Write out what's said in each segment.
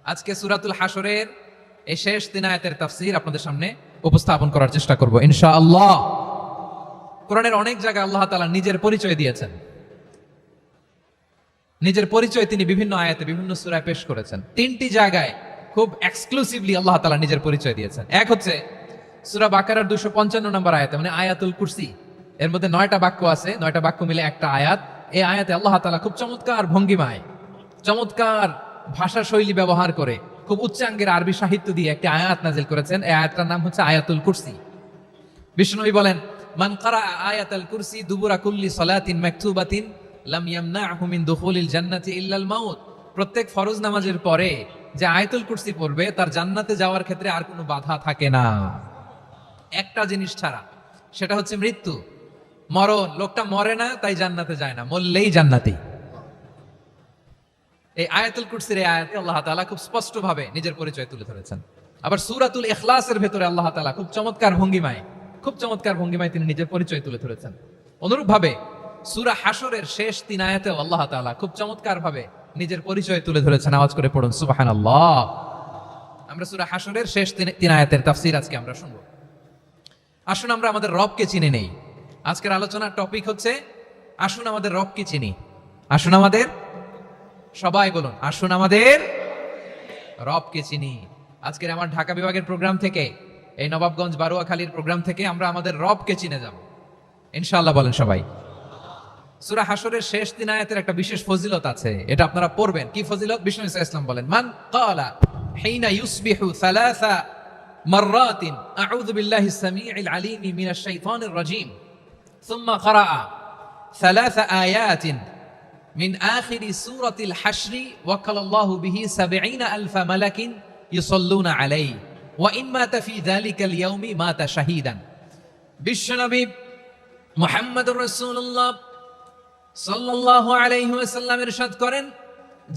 আজকে সূরাতুল হাশরের এই শেষ 3 আয়াতের তাফসীর আপনাদের সামনে উপস্থাপন করার চেষ্টা করব ইনশাআল্লাহ। কোরআনের অনেক জায়গায় আল্লাহ তাআলা নিজের পরিচয় দিয়েছেন। নিজের পরিচয় তিনি বিভিন্ন আয়াতে বিভিন্ন সূরায় পেশ করেছেন। 3টি জায়গায় খুব এক্সক্লুসিভলি আল্লাহ তাআলা নিজের পরিচয় দিয়েছেন। এক হচ্ছে সূরা বাকারার 255 নম্বর আয়াতে, মানে আয়াতুল কুরসি। এর মধ্যে 9টা বাক্য আছে, 9টা বাক্য মিলে একটা আয়াত। এই আয়াতে আল্লাহ তাআলা খুব চমৎকার ভঙ্গিমায়, চমৎকার ভাষা শৈলী ব্যবহার করে, খুব উচ্চাঙ্গের আরবি সাহিত্য দিয়ে একটি আয়াত নাজিল করেছেন। এই আয়াতটার নাম হচ্ছে আয়াতুল কুরসি। বিষ্ণুনবী বলেন, মান কারা আয়াতুল কুরসি দুবুরা কুল্লি সালাতিন মাকতুবাতিন লাম ইয়ামনাহু মিন দুখুলিল জান্নাতি ইল্লাল মাউত। প্রত্যেক ফরজ নামাজের পরে যে আয়াতুল কুরসি পড়বে তার জান্নাতে যাওয়ার ক্ষেত্রে আর কোনো বাধা থাকে না, একটা জিনিস ছাড়া, সেটা হচ্ছে মৃত্যু, মরণ। লোকটা মরে না তাই জান্নাতে যায় না, মরলেই জান্নাতি। এই আয়াতুল কুরসির এই আয়াতে আল্লাহ তাআলা খুব স্পষ্ট ভাবে নিজের পরিচয় তুলে ধরেছেন। আবার সূরাতুল ইখলাসের ভেতরে আল্লাহ তাআলা খুব চমৎকার ভঙ্গিমায় তিনি নিজের পরিচয় তুলে ধরেছেন। অনুরূপ ভাবে সূরা হাশরের শেষ 3 আয়াতেও আল্লাহ তাআলা খুব চমৎকার ভাবে নিজের পরিচয় তুলে ধরেছেন। আওয়াজ করে পড়ুন সুবহানাল্লাহ। আমরা সূরা হাশরের শেষ 3 আয়াতের তাফসীর আজকে আমরা শুনব। আসুন আমরা আমাদের রবকে চিনে নেই। আজকের আলোচনার টপিক হচ্ছে আসুন আমাদের রবকে চিনি। আসুন আমাদের, সবাই বলুন, আসুন আমাদের রবকে চিনি। আজকের আমার ঢাকা বিভাগের প্রোগ্রাম থেকে, এই নবাবগঞ্জ বারুয়াখালীর প্রোগ্রাম থেকে আমরা আমাদের রবকে চিনে যাব ইনশাআল্লাহ। বলেন সবাই। সূরা হাশরের শেষ 3 আয়াতের একটা বিশেষ ফজিলত আছে, এটা আপনারা পড়বেন। কি ফজিলত? বিষ্ণু ইসা ইসলাম বলেন, মান ক্বালা হিনা ইউসবিহু সালাসা মাররাতিন আউযু বিল্লাহিস সামিউল আলীম মিনাশ শাইতানির রাজীম সুম্মা ক্বারা সালাসা আয়াতিন মিন আখিরি সূরাতিল হাশরি ওয়াকাল্লাহু বিহি ৭০,০০০ মালাকিন ইউসাল্লুনা আলাইহি ওয়া ইন মাতা ফি যালিকাল ইয়াউমি মাতা শাহীদান। বিশ্বনবী মুহাম্মদুর রাসূলুল্লাহ সাল্লাল্লাহু আলাইহি ওয়াসাল্লাম ইরশাদ করেন,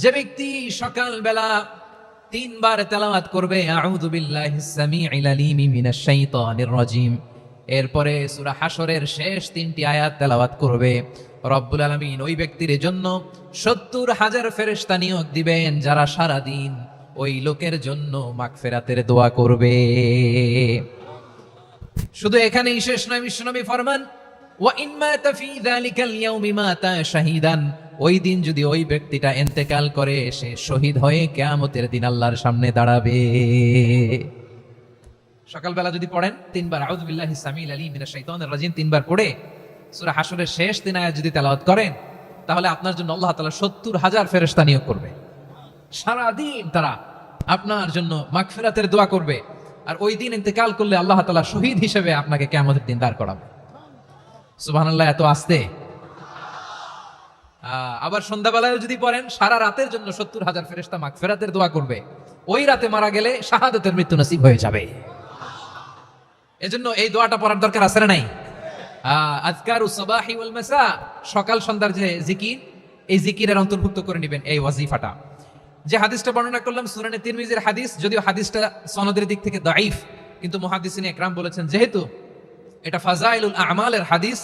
যে ব্যক্তি সকালবেলা 3 বার তেলাওয়াত করবে আউযু বিল্লাহিস সামিউল আলীম মিনাশ শাইতানির রাজীম, এরপরে সূরা হাশরের শেষ 3টি আয়াত তেলাওয়াত করবে, রব্বুল আলামিন ওই ব্যক্তির জন্য ৭০,০০০ ফেরেশতা নিয়োগ দিবেন যারা সারা দিন ওই লোকের জন্য মাগফিরাতের দোয়া করবে। শুধু এখানেই শেষ নয়, বিশ্বনবী ফরমান, ওয়া ইন মাতা ফি যালিকাল ইয়াউমি মাতা শাহীদান, ওই দিন যদি ওই ব্যক্তিটা ইন্তেকাল করে সে শহীদ হয়ে কিয়ামতের দিন আল্লাহর সামনে দাঁড়াবে। সকালবেলা যদি পড়েন 3 বার আউযু বিল্লাহিস সামিউল আলীম মিনাশ শাইতানির রাজীম 3 বার পড়ে সূরা হাশরের শেষ 3 আয়াত যদি তেলাওয়াত করেন, তাহলে আপনার জন্য আল্লাহ তাআলা ৭০,০০০ ফেরেশতা নিয়োগ করবে। সারা দিন তারা আপনার জন্য মাগফিরাতের দোয়া করবে। আর ওই দিন ইন্তেকাল করলে আল্লাহ তাআলা শহীদ হিসেবে আপনাকে কিয়ামতের দিন দাঁড় করাবে। সুবহানাল্লাহ, এত আস্তে। আবার সন্ধ্যাবেলায় যদি পড়েন, সারা রাতের জন্য ৭০,০০০ ফেরেশতা মাগফিরাতের দোয়া করবে। ওই রাতে মারা গেলে শাহাদাতের মৃত্যু নসিব হয়ে যাবে। এজন্য এই দোয়াটা পড়ার দরকার আছে না নাই? আযকারুস সাবাহি ওয়াল মাসা, সকাল সন্ধ্যার যে জিকির, এই জিকিরের অন্তর্ভুক্ত করে নেবেন এই ওয়াজিফাটা। যে হাদিসটা বর্ণনা করলাম সুনানে তিরমিজির হাদিস, যদিও হাদিসটা সনদের দিক থেকে দাঈফ, কিন্তু মুহাদ্দিসিনে ইকরাম বলেছেন যেহেতু এটা ফাজাইলুল আমালের হাদিস,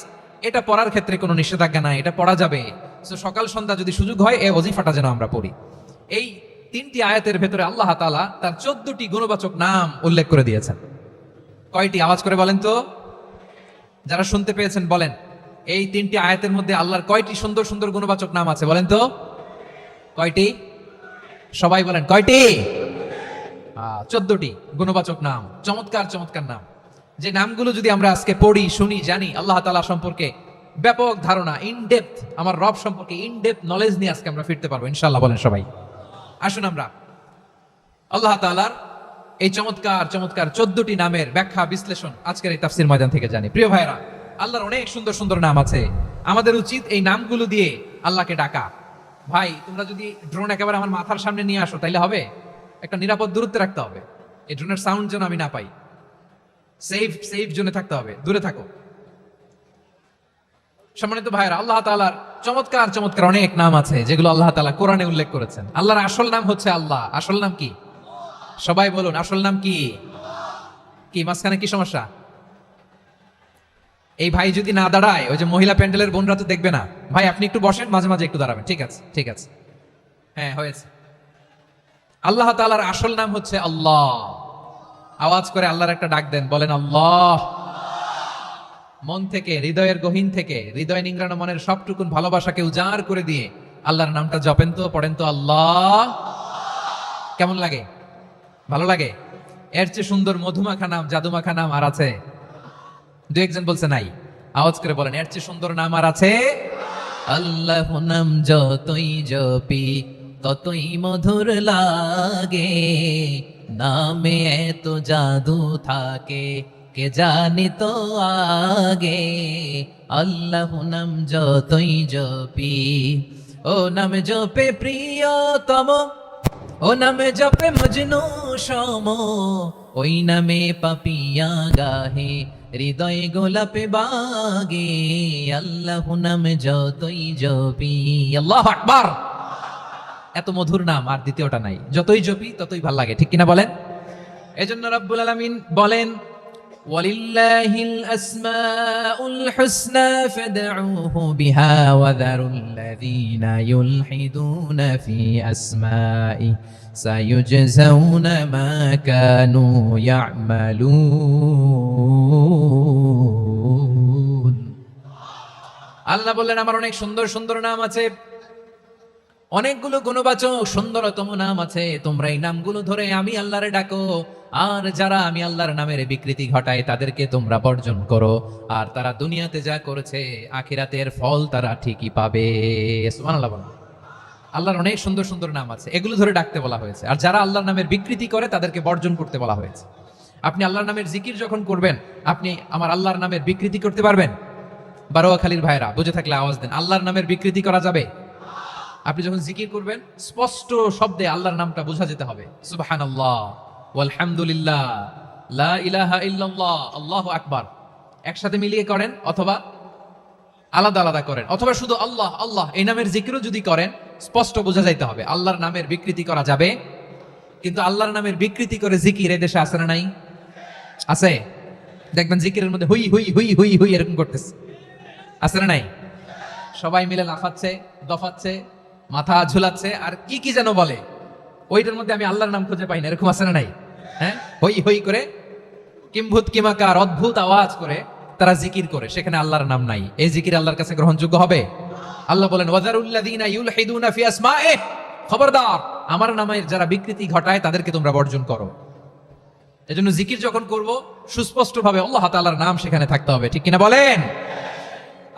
এটা পড়ার ক্ষেত্রে কোনো নিষেধাজ্ঞা নাই, এটা পড়া যাবে। সো সকাল সন্ধ্যা যদি সুযোগ হয় এই ওয়াজিফাটা যেন আমরা পড়ি। এই 3টি আয়াতের ভেতরে আল্লাহ তাআলা তার 14টি গুণবাচক নাম উল্লেখ করে দিয়েছেন। কয়টি? আওয়াজ করে বলেন তো, যারা শুনতে পেয়েছেন বলেন, এই 3টি আয়াতের মধ্যে আল্লাহর কয়টি সুন্দর সুন্দর গুণবাচক নাম আছে বলেন তো? কয়টি? সবাই বলেন কয়টি? 14টি গুণবাচক নাম, চমৎকার চমৎকার নাম। যে নামগুলো যদি আমরা আজকে পড়ি, শুনি, জানি, আল্লাহ তাআলা সম্পর্কে ব্যাপক ধারণা, ইনডেপথ, আমার রব সম্পর্কে ইনডেপথ নলেজ নিয়ে আজকে আমরা ফিরতে পারবো ইনশাআল্লাহ। বলেন সবাই। আসুন আমরা আল্লাহ তাআলার এই চমৎকার চমৎকার 14টি নামের ব্যাখ্যা বিশ্লেষণ আজকের এই তাফসীর ময়দান থেকে জানি। প্রিয় ভাইরা, আল্লাহর অনেক সুন্দর সুন্দর নাম আছে। আমাদের উচিত এই নামগুলো দিয়ে আল্লাহকে ডাকা। ভাই, তোমরা যদি ড্রোন একেবারে আমার মাথার সামনে নিয়ে আসো তাইলে হবে? একটা নিরাপদ দূরত্বে রাখতে হবে, এই ড্রোনের সাউন্ড যেন আমি না পাই। সেফ জোনে থাকতে হবে, দূরে থাকো। সম্মানিত ভাইরা, আল্লাহ তাআলার চমৎকার চমৎকার অনেক নাম আছে যেগুলো আল্লাহ তাআলা কোরআনে উল্লেখ করেছেন। আল্লাহর আসল নাম হচ্ছে আল্লাহ। আসল নাম কি? সবাই বলুন, আসল নাম কি? কি মাঝখানে কি সমস্যা? এই ভাই যদি না দাঁড়ায়, ওই যে মহিলা প্যান্ডেলের বোনরা তো দেখবে না। ভাই আপনি একটু বসেন, মাঝে মাঝে একটু দাঁড়াবেন। ঠিক আছে, ঠিক আছে, হ্যাঁ হয়েছে। আল্লাহ তাআলার আসল নাম হচ্ছে আল্লাহ। আওয়াজ করে আল্লাহর একটা ডাক দেন, বলেন আল্লাহ। মন থেকে, হৃদয়ের গহীন থেকে, হৃদয় নিংড়ানো মনের সবটুকুন ভালোবাসাকে উজাড় করে দিয়ে আল্লাহর নামটা জপেন তো, পড়েন তো আল্লাহ। কেমন লাগে? ভালো লাগে? এর চেয়ে সুন্দর মধুমাখা নাম, জাদুমাখা নাম আর আছে? দু একজন বলছে নাই। আওয়াজ করে বলেন, এর চেয়ে সুন্দর নাম আর আছে? আল্লাহ নাম যতই জপি ততই মধুর লাগে, নামে এত জাদু থাকে কে জানি তো আগে। আল্লাহ নাম যতই জপি, ও নাম জপে প্রিয়তম, ও নামে জপে মজনু সম, ওই নামে পাপিয়া গাহে হৃদয় গোলাপে বাগে। আল্লাহ নাম যতই জপি। আল্লাহু আকবার। এত মধুর নাম আর দ্বিতীয়টা নাই, যতই জপি ততই ভাল লাগে, ঠিক কিনা বলেন? এজন্য রব্বুল আলামিন বলেন, ওয়ালিল্লাহিল আসমাউল হুসনা ফাদউহু বিহা ওয়া যারুল্লাযীনা ইউলহিদুনা ফি আসমাই সায়ুজজাউনা মা কানু ইয়ামালুন। আল্লাহ বললেন, আমার অনেক সুন্দর সুন্দর নাম আছে, অনেকগুলো গুণবাচক সুন্দরতম নাম আছে, তোমরা এই নামগুলো ধরে আমি আল্লাহরে ডাকো। আর যারা আমি আল্লাহর নামের বিকৃতি ঘটায় তাদেরকে তোমরা বর্জন করো, আর তারা দুনিয়াতে যা করেছে আখিরাতের ফল তারা ঠিকই পাবে। সুবহানাল্লাহ বলেন। আল্লাহর অনেক সুন্দর সুন্দর নাম আছে, এগুলো ধরে ডাকতে বলা হয়েছে। আর যারা আল্লাহর নামের বিকৃতি করে তাদেরকে বর্জন করতে বলা হয়েছে। আপনি আল্লাহর নামের জিকির যখন করবেন, আপনি আমার আল্লাহর নামের বিকৃতি করতে পারবেন? বারোয়াখালীর ভাইরা বুঝে থাকলে আওয়াজ দেন, আল্লাহর নামের বিকৃতি করা যাবে? আপনি যখন জিকির করবেন স্পষ্ট শব্দে আল্লাহর নামটা বোঝা যেতে হবে। সুবহানাল্লাহ, আলহামদুলিল্লাহ, লা ইলাহা ইল্লাল্লাহ, আল্লাহু আকবার। একসাথে মিলিয়ে করেন অথবা আলাদা আলাদা করেন, অথবা শুধু আল্লাহ আল্লাহ এই নামের জিকিরও যদি করেন স্পষ্ট বোঝা যাইতে হবে। আল্লাহর নামের বিকৃতি করা যাবে, কিন্তু আল্লাহর নামের বিকৃতি করে জিকির এই দেশে আছে না নাই? আছে। দেখবেন জিকিরের মধ্যে হুই হুই হুই হুই হুই এরকম করতেছে, আছে না নাই? সবাই মিলে লাফাচ্ছে, দফাচ্ছে, মাথা ঝুলাচ্ছে, আর কি কি যেন বলে, ওইটার মধ্যে আমি আল্লাহর নাম খুঁজে পাই না, এরকম আছে না নাই? হ্যাঁ, হই হই করে কিম্ভূত কিমাকার অদ্ভুত আওয়াজ করে তারা জিকির করে, সেখানে আল্লাহর নাম নাই। এই জিকির আল্লাহর কাছে গ্রহণযোগ্য হবে? আল্লাহ বলেন, ওয়াজারুল্লাযীনা ইউলহিদুনা ফি আসমাইহি, খবরদার আমার নামের যারা বিকৃতি ঘটায় তাদেরকে তোমরা বর্জন করো। এজন্য জিকির যখন করব সুস্পষ্ট ভাবে আল্লাহ তাআলার নাম সেখানে থাকতে হবে, ঠিক কিনা বলেন?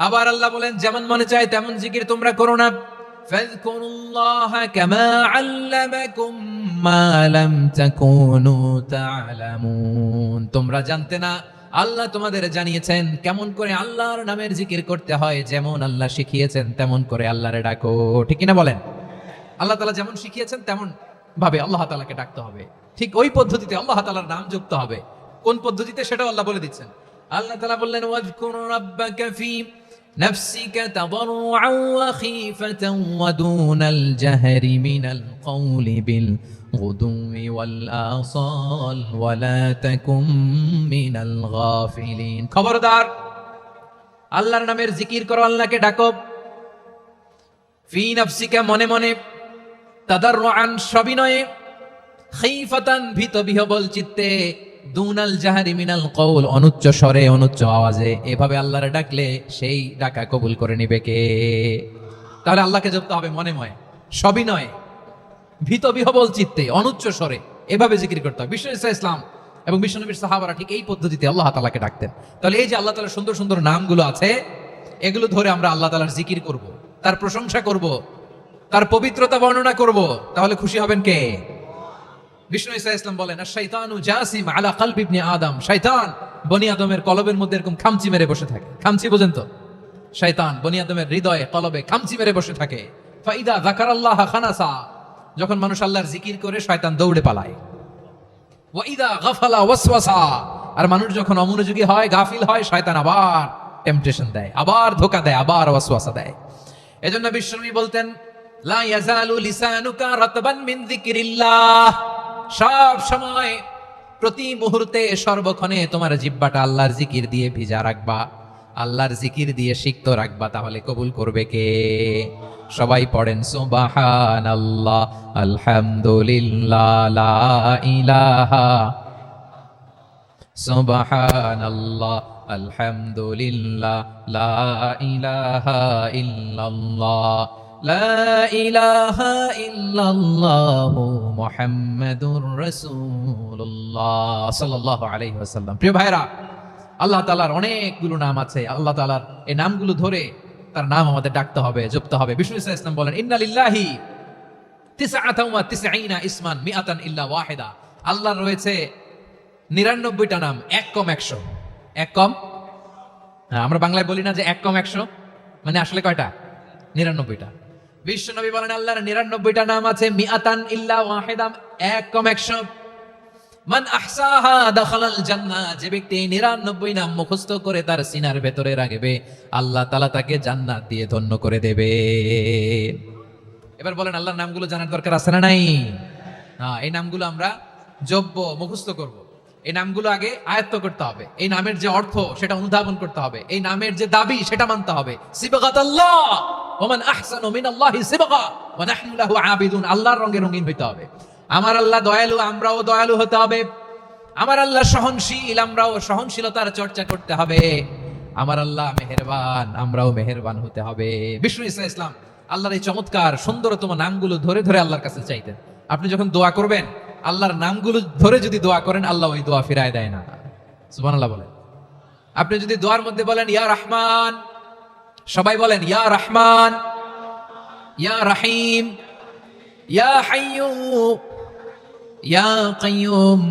আবার আল্লাহ বলেন, যেমন মনে চায় তেমন জিকির তোমরা করো না। ফাযকুরুল্লাহা কামা আল্লামাকুম মা লাম তাকুনু তা'লামুন। তোমরা জানতে না, আল্লাহ তোমাদের জানিয়েছেন কেমন করে আল্লাহর নামের জিকির করতে হয়। যেমন আল্লাহ শিখিয়েছেন তেমন করে আল্লাহরে ডাকো, ঠিক কিনা বলেন? আল্লাহ তাআলা যেমন শিখিয়েছেন তেমন ভাবে আল্লাহ তাআলাকে ডাকতে হবে, ঠিক ওই পদ্ধতিতে আল্লাহ তাআলার নাম যুক্ত হবে। কোন পদ্ধতিতে সেটাও আল্লাহ বলে দিচ্ছেন। আল্লাহ তাআলা বললেন, ওয়াযকুর রাব্বাকা ফি নাফসিকা তাদাররুআন ওয়া খীফাতান ওয়া দুনাল জাহরি মিনাল কওলি বিল গুদুই ওয়াল আসাল ওয়া লা তাকুম মিনাল গাফিলিন। খবরদার আল্লাহর নামের জিকির করো, আল্লাহকে ডাকো। ফি নাফসিকা মনে মনে, তাদাররুআন সবিনয়ে, খীফাতান ভীত বিহবল চিত্তে, দুনাল জাহারি মিনাল কওল অনুচ্চ স্বরে অনুচ্চ আওয়াজে। এভাবে আল্লাহরে ডাকলে সেই ডাকা কবুল করে নিবে কে? তাহলে আল্লাহকে জপতে হবে মনে মনে, সবিনয়ে, ভীত বিহবল চিত্তে, অনুচ্চ স্বরে, এভাবে জিকির করতে হবে। বিষ্ণু ইসলাম এবং বিশ্বনবীর সাহাবারা ঠিক এই পদ্ধতিতে আল্লাহ তাআলাকে ডাকতেন। তাহলে এই যে আল্লাহ তাআলার সুন্দর সুন্দর নামগুলো আছে, এগুলো ধরে আমরা আল্লাহ তাআলার জিকির করব, তার প্রশংসা করব, তার পবিত্রতা বর্ণনা করব, তাহলে খুশি হবেন কে? বিষ্ণু ইসলাম বলেন, আশ-শাইতানু জাসিম আলা কলবি ইবনে আদম। শয়তান বনি আদমের কলবের মধ্যে এরকম খামচি মেরে বসে থাকে। খামচি বোঝেন তো? শয়তান বনি আদমের হৃদয়ে কলবে খামচি মেরে বসে থাকে। ফাইদা যাকারাল্লাহ খানাসা, যখন মানুষ আল্লাহর জিকির করে শয়তান দৌড়ে পালায়। ওয়া ইদা গাফালা ওয়াসওয়াসা, আর মানুষ যখন অমনোযোগী হয়, গাফিল হয়, শয়তান আবার টেম্পটেশন দেয়, আবার ধোঁকা দেয়, আবার ওয়াসওয়াসা দেয়। এজন্য বিশ্বনবী বলতেন, লা ইয়াজালু লিসানুকা রাতবান মিন যিকরিল্লাহ, সব সময় প্রতি মুহূর্তে সর্বক্ষণে তোমার জিহ্বাটা আল্লাহর জিকির দিয়ে ভিজা রাখবা। আল্লাহর জিকির দিয়ে সিক্ত রাখবা, তাহলে কবুল করবে কে? সবাই পড়েন সুবহানাল্লাহ, আলহামদুলিল্লাহ, লা ইলাহা, সুবহানাল্লাহ, আলহামদুলিল্লাহ, লা ইলাহা ইল্লাল্লাহ, লা ইলাহা ইল্লাল্লাহ, মুহাম্মাদুর রাসূলুল্লাহ সাল্লাল্লাহু আলাইহি ওয়াসাল্লাম। প্রিয় ভাইরা, আল্লাহ তাআলার অনেকগুলো নাম আছে। আল্লাহ তাআলার এই নামগুলো ধরে তার নাম আমাদের ডাকতে হবে, জপতে হবে। বিষ্ণু ইসা ইসলাম বলেন, ইন্না লিল্লাহি তিসআতান ওয়া তিসঈনা ইসমান মিআতান ইল্লা ওয়াহিদা। আল্লাহর রয়েছে 99টা নাম, এক কম 100। এক কম, আমরা বাংলায় বলি না যে এক কম 100, মানে আসলে কয়টা? 99টা। বিশ্ব নবী বলেন আল্লাহর 99টা নাম আছে, মিআতান ইল্লা ওয়াহিদা, এক কম 100। মান আহসাহা দাখালাল জান্নাহ, যে ব্যক্তি 99 নাম মুখস্থ করে তার সিনার ভেতরে রাখবে, আল্লাহ তাআলা তাকে জান্নাত দিয়ে ধন্য করে দেবে। এবার বলেন, আল্লাহর নামগুলো জানার দরকার আছে না নাই? হ্যাঁ, এই নামগুলো আমরা জপব, মুখস্থ করব। এই নামগুলো আগে আয়ত্ত করতে হবে। এই নামের যে অর্থ সেটা অনুধাবন করতে হবে। এই নামের যে দাবি সেটা মানতে হবে। সিবগাতাল্লাহ ওয়া মান আহসানু মিনাল্লাহি সিবগা ওয়া নাহনু লাহু আবিদুন। আল্লাহর রঙে রঙিন হইতে হবে। আমার আল্লাহ দয়ালু, আমরাও দয়ালু হতে হবে। আমার আল্লাহ সহনশীল, আমরাও সহনশীলতার চর্চা করতে হবে। আমার আল্লাহ মেহেরবান, আমরাও মেহেরবান হতে হবে। বিষ্ণু ইসা ইসলাম আল্লাহর এই চমৎকার সুন্দরতম নামগুলো ধরে ধরে আল্লাহর কাছে চাইতেন। আপনি যখন দোয়া করবেন, আল্লাহর নামগুলো ধরে যদি দোয়া করেন, আল্লাহ ওই দোয়া ফিরায় দেয় না। সুবহানাল্লাহ বলেন। আপনি যদি দোয়ার মধ্যে বলেন ইয়া রহমান, সবাই বলেন ইয়া রহমান, ইয়া রহিম, ইয়া হাইয়্যু, ইয়া কাইয়্যুম।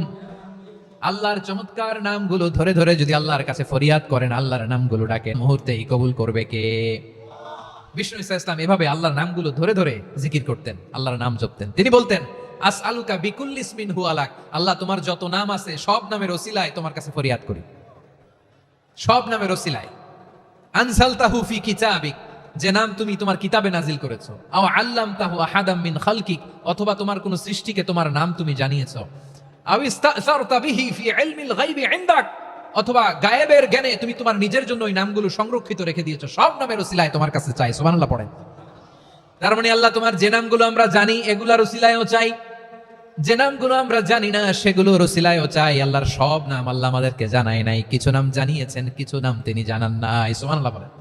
আল্লাহর চমৎকার নামগুলো ধরে ধরে যদি আল্লাহর কাছে ফরিয়াদ করেন, আল্লাহর নামগুলো ডাকেন, মুহূর্তেই কবুল করবে কে? বিষ্ণু ইসা ইসলাম এভাবে আল্লাহর নামগুলো ধরে ধরে জিকির করতেন, আল্লাহর নাম জপতেন। তিনি বলতেন, আসআলুকা বিকুল্লি ইসমিন হুয়া লাক, আল্লাহ তোমার যত নাম আছে সব নামের ওসিলায় তোমার কাছে ফরিয়াদ করি, সব নামের ওসিলায়। আনসালতাহু ফি কিতাবিক, যে নাম তুমি তোমার কিতাবে নাজিল করেছো। আও আল্লামতাহু আহাদাম মিন খালকিক, অথবা তোমার কোন সৃষ্টিকে তোমার নাম তুমি জানিয়েছো। আও ইস্তাসারতা বিহি ফি ইলমিল গায়বি ইনদাক, অথবা গায়েবের জ্ঞানে তুমি তোমার নিজের জন্য ওই নামগুলো সংরক্ষিত রেখে দিয়েছো। সব নামের ওসিলায় তোমার কাছে চাই। সুবহানাল্লাহ পড়েন। তার মানে আল্লাহ তোমার যে নামগুলো আমরা জানি এগুলার ওসিলায়ও চাই, যে নামগুলো আমরা জানি না সেগুলোর ওসিলায়ও চাই। আল্লাহর সব নাম আল্লাহ আমাদেরকে জানায় নাই, কিছু নাম জানিয়েছেন, কিছু নাম তিনি জানান নাই। সুবহানাল্লাহ বলেন।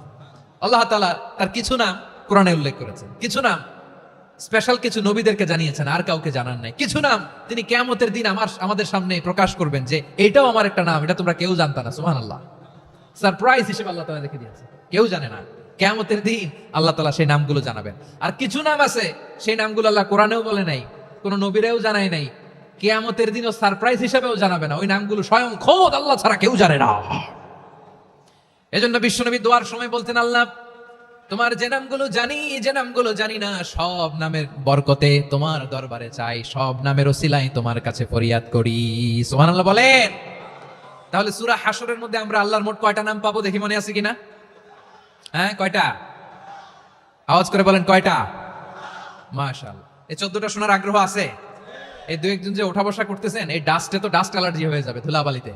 আল্লাহ তাআলা তার কিছু নাম কোরআনে উল্লেখ করেছেন, কিছু নাম স্পেশাল কিছু নবীদেরকে জানিয়েছেন, আর কাউকে জানান নাই। কিছু নাম তিনি কিয়ামতের দিন আমাদের সামনে প্রকাশ করবেন যে এটাও আমার একটা নাম, এটা তোমরা কেউ জানতা না। সুবহানাল্লাহ। সারপ্রাইজ হিসেবে আল্লাহ তাআলা রেখে দিয়েছে, কেউ জানে না। কিয়ামতের দিন আল্লাহ তাআলা সেই নামগুলো জানাবেন। আর কিছু নাম আছে সেই নামগুলো আল্লাহ কোরআনেও বলে নাই, কোন নবীরাও জানায় নাই, কিয়ামতের দিনও সারপ্রাইজ হিসেবেও জানাবে না। ওই নামগুলো স্বয়ং খোদ আল্লাহ ছাড়া কেউ জানে না। এজন্য বিশ্বনবী দোয়ার সময় বলতেন, আল্লাহ তোমার যে নামগুলো জানি, যে নামগুলো জানি না, সব নামের বরকতে তোমার দরবারে চাই, সব নামের ওসিলায় তোমার কাছে ফরিয়াদ করি। সুবহানাল্লাহ বলেন। তাহলে সূরা হাশরের মধ্যে আমরা আল্লাহর মোট কয়টা নাম পাবো দেখি, মনে আছে কিনা? হ্যাঁ, কয়টা? আওয়াজ করে বলেন, কয়টা? মাশাআল্লাহ। এই 14টা শোনার আগ্রহ আছে? এই দু একজন যে ওঠা বসা করতেছেন, এই ডাস্টে তো ডাস্ট অ্যালার্জি হয়ে যাবে, ধুলাবালিতে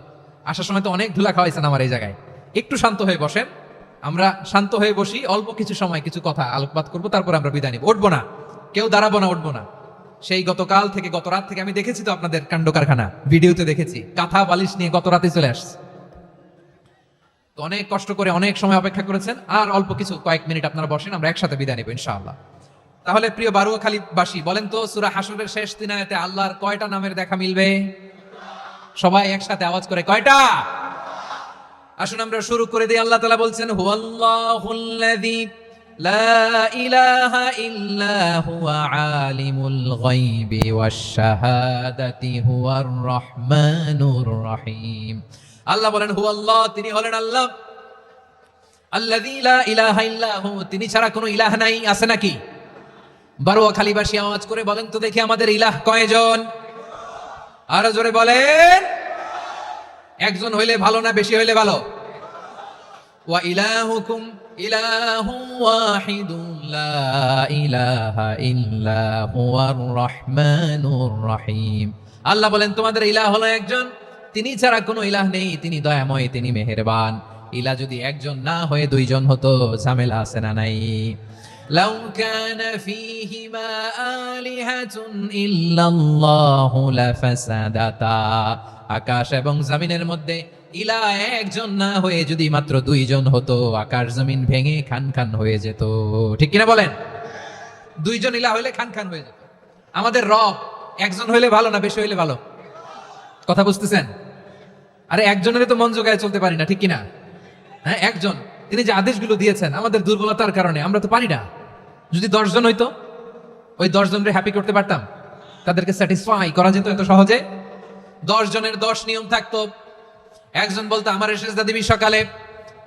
আসার সময় তো অনেক ধুলা খাওয়াইছেন আমার এই জায়গায়। একটু শান্ত হয়ে বসেন, আমরা শান্ত হয়ে বসি, অল্প কিছু সময় কিছু কথা আলোকপাত করবো, তারপর আমরা বিদায় নিব। উঠবো না, কেউ দাঁড়াবো না, উঠবো না। সেই গতকাল থেকে, গত রাত থেকে আমি দেখেছি তো আপনাদের কাণ্ড কারখানা, ভিডিওতে দেখেছি, কাঁথা বালিশ নিয়ে গত রাতে চলে আসছে। তো অনেক কষ্ট করে অনেক সময় অপেক্ষা করেছেন, আর অল্প কিছু কয়েক মিনিট আপনারা বসেন, আমরা একসাথে বিদায় নিব ইনশাআল্লাহ। তাহলে প্রিয় বারুয়াখালীবাসী, বলেন তো সূরা হাশরের শেষ 3 আয়াতে আল্লাহর কয়টা নামের দেখা মিলবে? সবাই একসাথে আওয়াজ করে, কয়টা? আসুন আমরা শুরু করে দিই। আল্লাহ তাআলা বলছেন, হুয়াল্লাহুল্লাযী লা ইলাহা ইল্লা হুয়া আলিমুল গায়বি ওয়াশ শাহাদাতি হুয়ার রহমানুর রহিম। আল্লাহ বলেন হুয়াল্লাহ, তিনি হলেন আল্লাহ। আল্লাযী লা ইলাহা ইল্লা হু, তিনি ছাড়া কোনো ইলাহ নাই। আছে নাকি? বারুয়াখালীবাসী আওয়াজ করে বলেন তো দেখি, আমাদের ইলাহ কয়জন? আরো জোরে বলেন। একজন হইলে ভালো না বেশি হইলে ভালো? ওয়া ইলাহুকুম ইলাহুন ওয়াহিদুন লা ইলাহা ইল্লা হুয়ার রহমানুর রহিম। আল্লাহ বলেন তোমাদের ইলাহ হলো একজন, তিনি ছাড়া কোনো ইলাহ নেই, তিনি দয়াময়, তিনি মেহেরবান। ইলা যদি একজন না হয়ে দুইজন হতো, ঝামেলা আছে না নাই? লাউ কানা ফীহিমা আলিহাতুন ইল্লাল্লাহু লাফাসাদাতা, আকাশ এবং জমিনের মধ্যে ইলা একজন না হয়ে যদি মাত্র দুইজন হতো, আকাশ জমিন ভেঙে খান খান হয়ে যেত। ঠিক কিনা বলেন? দুইজন ইলা হইলে খান খান হয়ে যেত। আমাদের রব একজন হইলে ভালো না বেশি হইলে ভালো? কথা বুঝতেছেন? আরে একজনের তো মন জোগায় চলতে পারি না, ঠিক কিনা? হ্যাঁ, একজন, তিনি যে আদেশগুলো দিয়েছেন আমাদের দুর্বলতার কারণে আমরা তো পারি না। যদি 10 জন হইতো, ওই 10 জনকে হ্যাপি করতে পারতাম, তাদেরকে স্যাটিসফাই করা যেত এত সহজে। 10 জনের 10 নিয়ম থাকতো। একজন বলতো আমার সেজদা দিবি সকালে,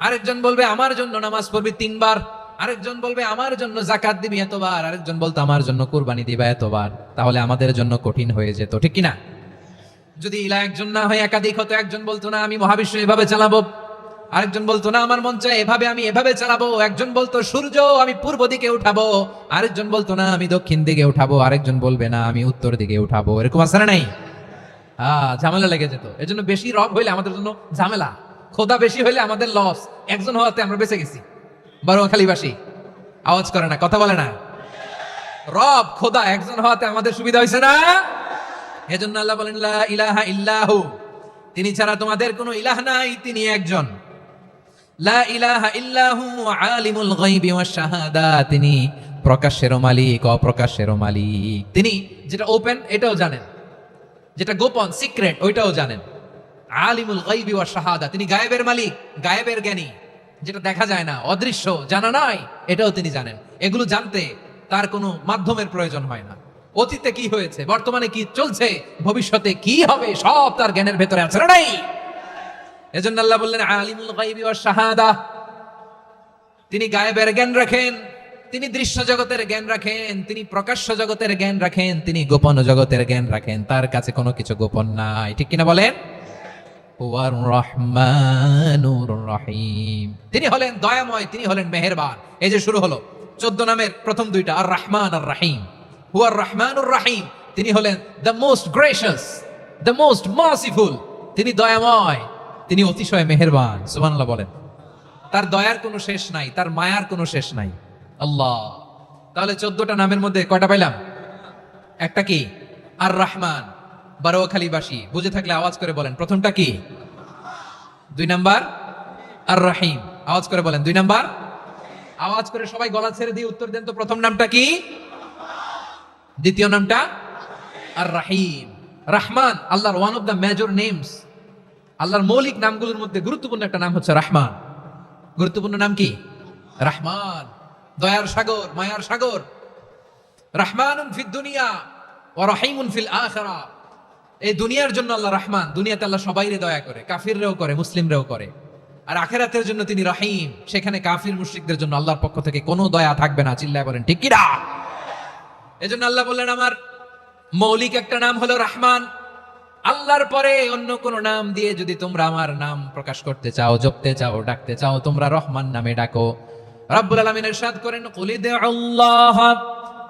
আরেকজন বলবে আমার জন্য নামাজ পড়বি 3 বার, আরেকজন বলবে আমার জন্য যাকাত দিবি এতবার, আরেকজন বলতো আমার জন্য কুরবানি দিবা এতবার। তাহলে আমাদের জন্য কঠিন হয়ে যেত, ঠিক কিনা? যদি ইলা একজন না হয়ে একাধিক হতো, একজন বলতো না আমি মহাবিশ্ব এভাবে চালাবো, আরেকজন বলতো না আমার মন চায় এভাবে, আমি এভাবে চালাবো, একজন বলতো সূর্য আমি পূর্ব দিকে উঠাবো, আরেকজন বলতো না আমি দক্ষিণ দিকে উঠাবো, আরেকজন বলবে না আমি উত্তর দিকে উঠাবো। এরকম আছে না নাই? ঝামেলা লেগে যেত। এজন্য বেশি রব হইলে আমাদের জন্য ঝামেলা, খোদা বেশি হইলে আমাদের লস। একজন হওয়াতে আমরা বেঁচে গেছি। বারোয়াখালীবাসী আওয়াজ করে না, কথা বলে না। রব খোদা একজন হওয়াতে আমাদের সুবিধা হয়েছে না? এজন্য আল্লাহ বলেন লা ইলাহা ইল্লাহু, তিনি ছাড়া তোমাদের কোনো ইলাহ নাই, তিনি একজন। লা ইলাহা ইল্লাহু আলিমুল গায়বি ওয়াশ শাহাদা, তিনি প্রকাশেরও মালিক অপ্রকাশেরও মালিক। তিনি যেটা ওপেন এটাও জানেন, যেটা গোপন সিক্রেট ওইটাও জানেন। আলিমুল গায়বি ওয়াশ শাহাদা, তিনি গায়েবের মালিক, গায়েবের জ্ঞানী, যেটা দেখা যায় না, অদৃশ্য, জানা নাই, এটাও তিনি জানেন। এগুলো জানতে তার কোনো মাধ্যমের প্রয়োজন হয় না। অতীতে কি হয়েছে, বর্তমানে কি চলছে, ভবিষ্যতে কি হবে, সব তার জ্ঞানের ভেতরে আছে না নাই? এজন্য আল্লাহ বললেন আলিমুল গায়বি ওয়াশ শাহাদা, তিনি গায়েবের জ্ঞান রাখেন, তিনি দৃশ্য জগতের জ্ঞান রাখেন, তিনি প্রকাশ্য জগতের জ্ঞান রাখেন, তিনি গোপন জগতের জ্ঞান রাখেন। তার কাছে কোনো কিছু গোপন নাই, ঠিক কিনা বলেন? হুয়ার রহমানুর রহিম, তিনি হলেন দয়াময়, তিনি হলেন মেহেরবান। এই যে শুরু হলো 14 নামের প্রথম দুইটা, আর রহমান আর রাহিম। হুয়ার রহমানুর রাহিম, তিনি হলেন the most gracious, the most merciful, তিনি দয়াময়, তিনি অতিশয় মেহেরবান। সুবহানাল্লাহ বলেন। তার দয়ার কোনো শেষ নাই, তার মায়ার কোনো শেষ নাই আল্লাহ। তাহলে 14টা নামের মধ্যে কয়টা পাইলাম? একটা কি? আর রহমান। বারোয়াখালীবাসী বুঝে থাকলে আওয়াজ করে বলেন প্রথমটা কি? 2 নাম্বার আর রাহিম। আওয়াজ করে বলেন 2 নাম্বার। আওয়াজ করে সবাই গলা ছেড়ে দিয়ে উত্তর দেন তো, প্রথম নামটা কি? দ্বিতীয় নামটা আর রাহিম। রহমান আল্লাহর one of the major names, আল্লাহর মৌলিক নামগুলোর মধ্যে গুরুত্বপূর্ণ একটা নাম হচ্ছে রহমান। গুরুত্বপূর্ণ নাম কি? রহমান, দয়ার সাগর, মায়ার সাগর। রহমানুন ফিদ দুনিয়া ওয়া রাহিমুন ফিল আখিরা। এই দুনিয়ার জন্য আল্লাহ রহমান, দুনিয়াতে আল্লাহ সবাইরে দয়া করে, কাফিররেও করে, মুসলিমরেও করে। আর আখিরাতের জন্য তিনি রহিম, সেখানে কাফির মুশরিকদের জন্য আল্লাহর পক্ষ থেকে কোনো দয়া থাকবে না। চিল্লায় বলেন ঠিক কি না? এজন্য আল্লাহ বললেন আমার মৌলিক একটা নাম হলো রহমান। আল্লাহর পরে অন্য কোন নাম দিয়ে যদি তোমরা আমার নাম প্রকাশ করতে চাও, জপতে চাও, ডাকতে চাও, তোমরা রহমান নামে ডাকো। রব্বুল আলামিন ইরশাদ করেন কুলিদুল্লাহ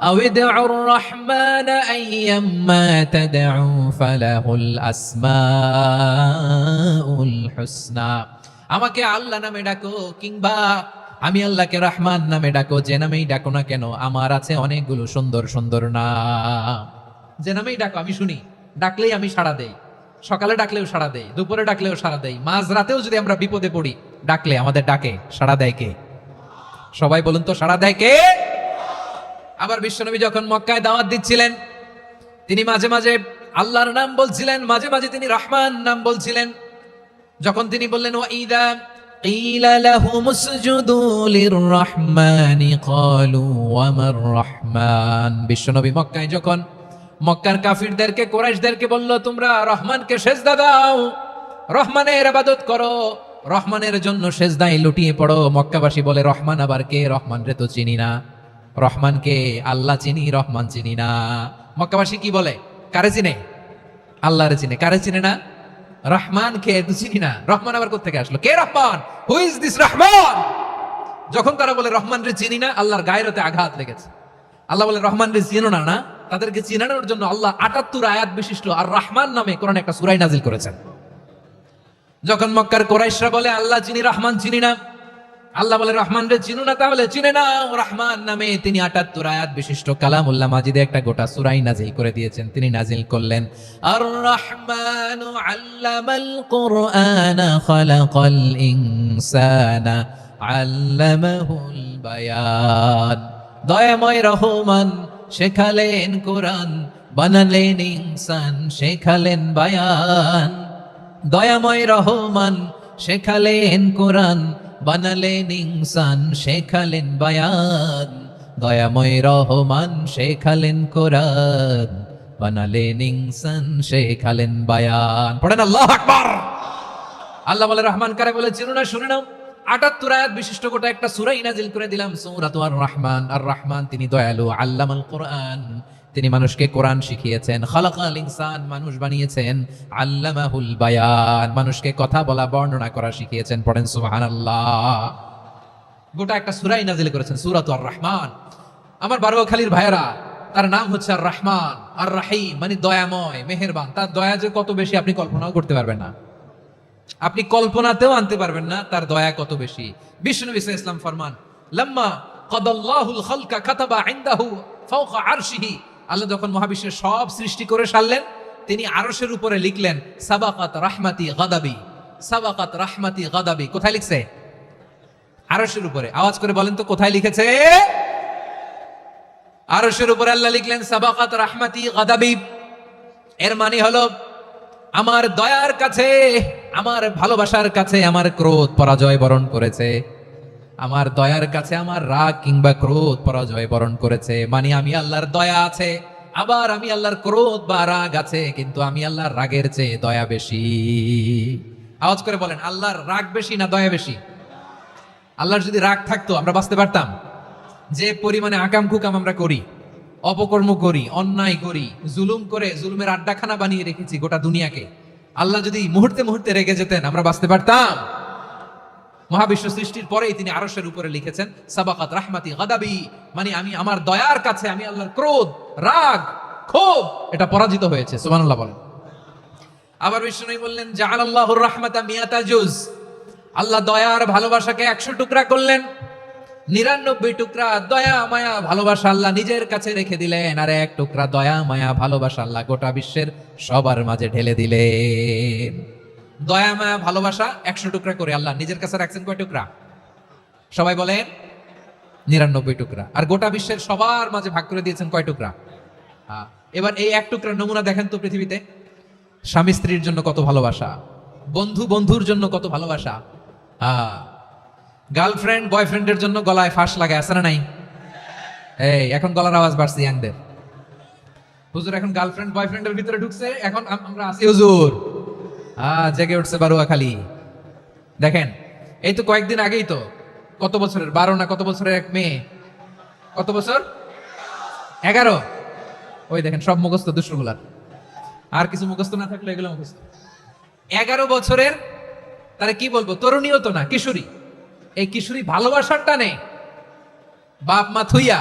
আও ইদউর রহমান আইয়াম্মা তাদউ ফালাহুল আসমাউল হুসনা। আমাকে আল্লাহ নামে ডাকো কিংবা আমি আল্লাহকে রহমান নামে ডাকো, যে নামেই ডাকো না কেন আমার আছে অনেকগুলো সুন্দর সুন্দর নাম। যে নামেই ডাকো আমি শুনি, ডাকলেই আমি সাড়া দেই। সকালে ডাকলেও সাড়া দেই, দুপুরে ডাকলেও সাড়া দেই, মাঝরাতেও যদি আমরা বিপদে পড়ি ডাকলে আমাদের ডাকে সাড়া দেয় কে? সবাই বলুন তো, সাড়া দেয় কে? আবার বিশ্বনবী যখন মক্কায় দাওয়াত দিচ্ছিলেন, তিনি মাঝে মাঝে আল্লাহর নাম বলছিলেন, মাঝে মাঝে তিনি রহমান নাম বলছিলেন। যখন তিনি বললেন ওয়াইদা কিলা লাহুম উসজুদু লিররহমানি ক্বালু ওয়া মার রহমান। বিশ্বনবী মক্কায় যখন মক্কার কাফিরদেরকে, কুরাইশদেরকে বলল তোমরা রহমানকে সেজদা দাও, রহমানের ইবাদত করো, রহমানের জন্য সেজদায় লুটিয়ে পড়ো। মক্কাবাসী বলে রহমান আবার কে? রহমান রে তো চিনি না। রহমানকে? আল্লাহ চিনি, রহমান চিনি না। মক্কাবাসী কি বলে? কারে চিনে? আল্লাহরে চিনে। কারে চিনে না? রহমান কে তো চিনি না। রহমান আবার কোত্থেকে আসলো? কে Rahman? Who is this Rahman? যখন তারা বলে রহমান রে চিনি না, আল্লাহর গায়রতে আঘাত লেগেছে। আল্লাহ বলে রহমান রে চিনো না? না, তাদেরকে চিনানোর জন্য আল্লাহ ৭৮ আয়াত বিশিষ্ট আর রহমান নামে কোরআনে একটা সূরা নাজিল করেছেন। যখন মক্কার কোরাইশরা বলে আল্লাহ চিনি রহমান চিনি না, আল্লাহ বলে রহমান রে চিনো না, তাহলে চিনে নাও রহমান নামে তিনি ৭৮ আয়াত বিশিষ্ট কালামুল্লাহ মাজিদে একটা গোটা সূরাই নাজিল করে দিয়েছেন। তিনি নাজিল করলেন আর রহমানু আল্লামাল কুরআনা খালাকাল ইনসানা আল্লামাহুল বায়ান। দয়াময় রহমান শেখালেন কোরআন, বানালেন ইনসান, শেখালেন বায়ান। দয়াময় রহমান শেখালেন কোরআন, বানালেন ইনসান, শেখালেন বায়ান। দয়াময় রহমান শেখালেন কোরআন, বানালেন ইনসান, শেখালেন বায়ান। পড়েন আল্লাহু আকবার। আল্লাহ বলে রহমান কারে বলে চিনো না, শুনে নাও। ৭৮ আয়াত বিশিষ্ট গোটা একটা সূরাই নাজিল করে দিলাম, সূরাতুর আর রহমান। আর রহমান তিনি দয়ালু, আল্লামাল কোরআন তিনি মানুষকে কোরআন শিখিয়েছেন, খালাকাল ইনসান মানুষ বানিয়েছেন, আল্লামাহুল বায়ান মানুষকে কথা বলা বর্ণনা করা শিখিয়েছেন। পড়েন সুবহানাল্লাহ। গোটা একটা সূরাই নাজিল করেছেন, সূরাতুর আর রহমান। আমার বারোয়াখালীর ভাইয়েরা, তার নাম হচ্ছে আর রহমান আর রাহিম, মানে দয়াময় মেহেরবান। তার দয়া যে কত বেশি আপনি কল্পনাও করতে পারবেন না, আপনি কল্পনাতেও আনতে পারবেন না তার দয়া কত বেশি। বিশ্বনবী সাল্লাল্লাহু আলাইহি ওয়াসাল্লাম ফরমান লাম্মা কাদাল্লাহুল খালকা কাতাবা ইনদাহু ফাওকা আরশিহি। আল্লাহ যখন মহাবিশ্বের সব সৃষ্টি করে সারলেন, তিনি আরশের উপরে লিখলেন সাবাকাত রাহমাতি গাদাবি, সাবাকাত রাহমাতি গাদাবি। কোথায় লিখছে? আরশের উপরে। আওয়াজ করে বলেন তো কোথায় লিখেছে? আরশের উপরে আল্লাহ লিখলেন সাবাকাত রাহমাতি গাদাবি। এর মানে হলো আমার দয়ার কাছে, আমার ভালোবাসার কাছে আমার ক্রোধ পরাজয় বরণ করেছে। আমার দয়ার কাছে আমার রাগ কিংবা ক্রোধ পরাজয় বরণ করেছে। মানে আমি আল্লাহর দয়া আছে, আবার আমি আল্লাহর ক্রোধ বা রাগ আছে, কিন্তু আমি আল্লাহর রাগের চেয়ে দয়া বেশি। আওয়াজ করে বলেন আল্লাহর রাগ বেশি না দয়া বেশি? আল্লাহর যদি রাগ থাকতো আমরা বাঁচতে পারতাম? যে পরিমাণে আকাম কুকাম আমরা করি, অপকর্ম করি, অন্যায় করি, জুলুম করে জুলুমের আড্ডাখানা বানিয়ে রেখেছি গোটা দুনিয়াকে, আল্লাহ যদি মুহূর্তে মুহূর্তে রেগে যেতেন আমরা বাঁচতে পারতাম? মহাবিশ্ব সৃষ্টির পরেই তিনি আরশের উপরে লিখেছেন সাবাকাত রাহমাতি গাদাবি, মানে আমি আমার দয়ার কাছে আমি আল্লাহর ক্রোধ, রাগ, ক্ষোভ এটা পরাজিত হয়েছে। সুবহানাল্লাহ বলেন। আবার বিষ্ণু বললেন জাআলাল্লাহুর রাহমাতা মিয়াতা জুজ, আল্লাহ দয়ার ভালোবাসাকে 100 টুকরা করলেন। 99 টুকরা দয়া মায়া ভালোবাসা আল্লাহ নিজের কাছে রেখে দিলেন, আর 1 টুকরা দয়া মায়া ভালোবাসা আল্লাহ গোটা বিশ্বের সবার মাঝে ঢেলে দিলেন। দয়া মায়া ভালোবাসা 100 টুকরা করে আল্লাহ নিজের কাছে রাখছেন কয় টুকরা? সবাই বলেন 99 টুকরা। আর গোটা বিশ্বের সবার মাঝে ভাগ করে দিয়েছেন কয় টুকরা? এবার এই 1 টুকরার নমুনা দেখেন তো পৃথিবীতে। স্বামী স্ত্রীর জন্য কত ভালোবাসা, বন্ধু বন্ধুর জন্য কত ভালোবাসা, গার্লফ্রেন্ড বয়ফ্রেন্ডের জন্য গলায় ফাঁস লাগায়, আছে না নাই? এই এখন গলার আওয়াজ বাড়ছে ইয়াংদের। হুজুর এখন গার্লফ্রেন্ড বয়ফ্রেন্ডের ভিতরে ঢুকছে, এখন আমরা আছি হুজুর। জেগে উঠছে বারোয়াখালী। দেখেন এই তো কয়েকদিন আগেই তো, কত বছরের 12 না কত বছরের এক মেয়ে, কত বছর? 11। ওই দেখেন সব মুখস্থ দুষ্টগুলার, আর কিছু মুখস্থ না থাকলে এগুলো মুখস্থ। 11 বছরের, তারে কি বলবো, তরুণীও তো না, কিশোরী। এই কিশোরী ভালোবাসার টানে বাপ মা থুইয়া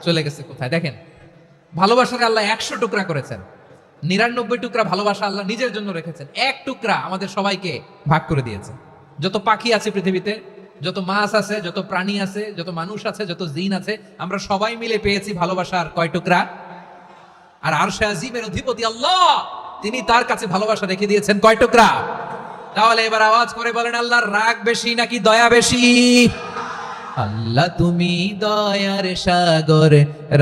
চলে গেছে কোথায়? দেখেন ভালোবাসাকে আল্লাহ 100 টুকরা করেছেন, 99 টুকরা ভালোবাসা আল্লাহ নিজের জন্য রেখেছেন, 1 টুকরা আমাদের সবাইকে ভাগ করে দিয়েছে। যত পাখি আছে পৃথিবীতে, যত মাছ আছে, যত প্রাণী আছে, যত মানুষ আছে, যত জিন আছে, আমরা সবাই মিলে পেয়েছি ভালোবাসার কয় টুকরা? আর আরশে আজিমের অধিপতি আল্লাহ, তিনি তার কাছে ভালোবাসা রেখে দিয়েছেন কয় টুকরা? তাহলে এবার আওয়াজ করে বলেন আল্লাহর রাগ বেশি নাকি দয়া বেশি? আল্লাহ তুমি দয়ার সাগর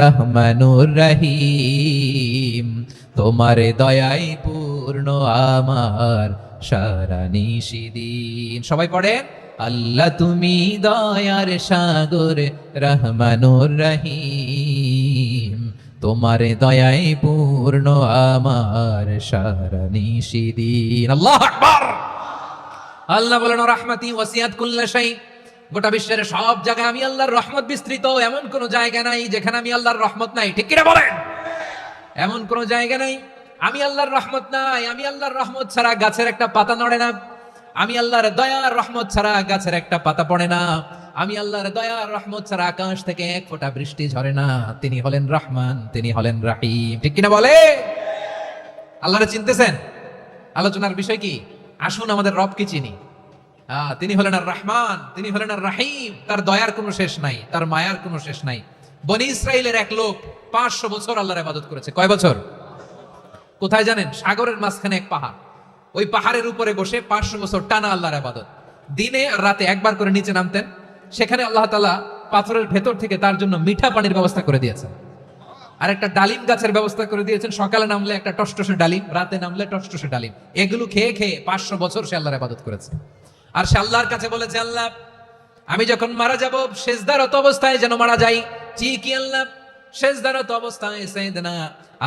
রহমানুর রহিম, তোমার দয়াই পূর্ণ আমার সারা নিশিদিন। সবাই পড়েন আল্লাহ তুমি দয়ার সাগর রহমানুর রহিম, তোমার দয়াই পূর্ণ আমার সারা নিশিদিন। আল্লাহু আকবার। আল্লাহ বলেন রাহমাতি ওয়াসিআত কুল্লা শাই, গোটা বিশ্বের সব জায়গায় আমি আল্লাহর রহমত বিস্তৃত, এমন কোন জায়গা নাই যেখানে আমি আল্লাহর রহমত নাই। ঠিক কিনা বলেন? এমন কোন জায়গা নাই আমি আল্লাহর রহমত নাই। আমি আল্লাহর রহমত ছাড়া গাছের একটা পাতা নড়ে না, আমি আল্লাহর দয়ার রহমত ছাড়া গাছের একটা পাতা পড়ে না, আমি আল্লাহর দয়ার রহমত ছাড়া আকাশ থেকে 1 ফোঁটা বৃষ্টি ঝরে না। তিনি হলেন রহমান, তিনি হলেন রাহিম। ঠিক কিনা বলে? আল্লাহরে চিনতেছেন? আলোচনার বিষয় কি? আসুন আমাদের রবকে চিনি। তিনি হলেন আর রহমান, তিনি হলেন আর রাহিম। তার দয়ার কোনো শেষ নাই, তার মায়ার কোনো শেষ নাই। বনি ইসরাইলের এক লোক 500 বছর আল্লাহর ইবাদত করেছে। কয় বছর? কোথায় জানেন? সাগরের মাঝখানে এক পাহাড়, ওই পাহাড়ের উপরে বসে 500 বছর টানা আল্লাহর ইবাদত। দিনে আর রাতে একবার করে নিচে নামতেন। সেখানে আল্লাহ তাআলা পাথরের ভেতর থেকে তার জন্য মিঠা পানির ব্যবস্থা করে দিয়েছেন, আর একটা ডালিম গাছের ব্যবস্থা করে দিয়েছেন। সকালে নামলে একটা টসটসে ডালিম, রাতে নামলে টসটসে ডালিম। এগুলো খেয়ে খেয়ে 500 বছর সে আল্লাহর ইবাদত করেছে। আর সে আল্লাহর কাছে বলেছে, আল্লাহ আমি যখন মারা যাব সেজদারত অবস্থায় যেন মারা যাই। ঠিকই আল্লাহ সেজদারত অবস্থায় সাইয়েদনা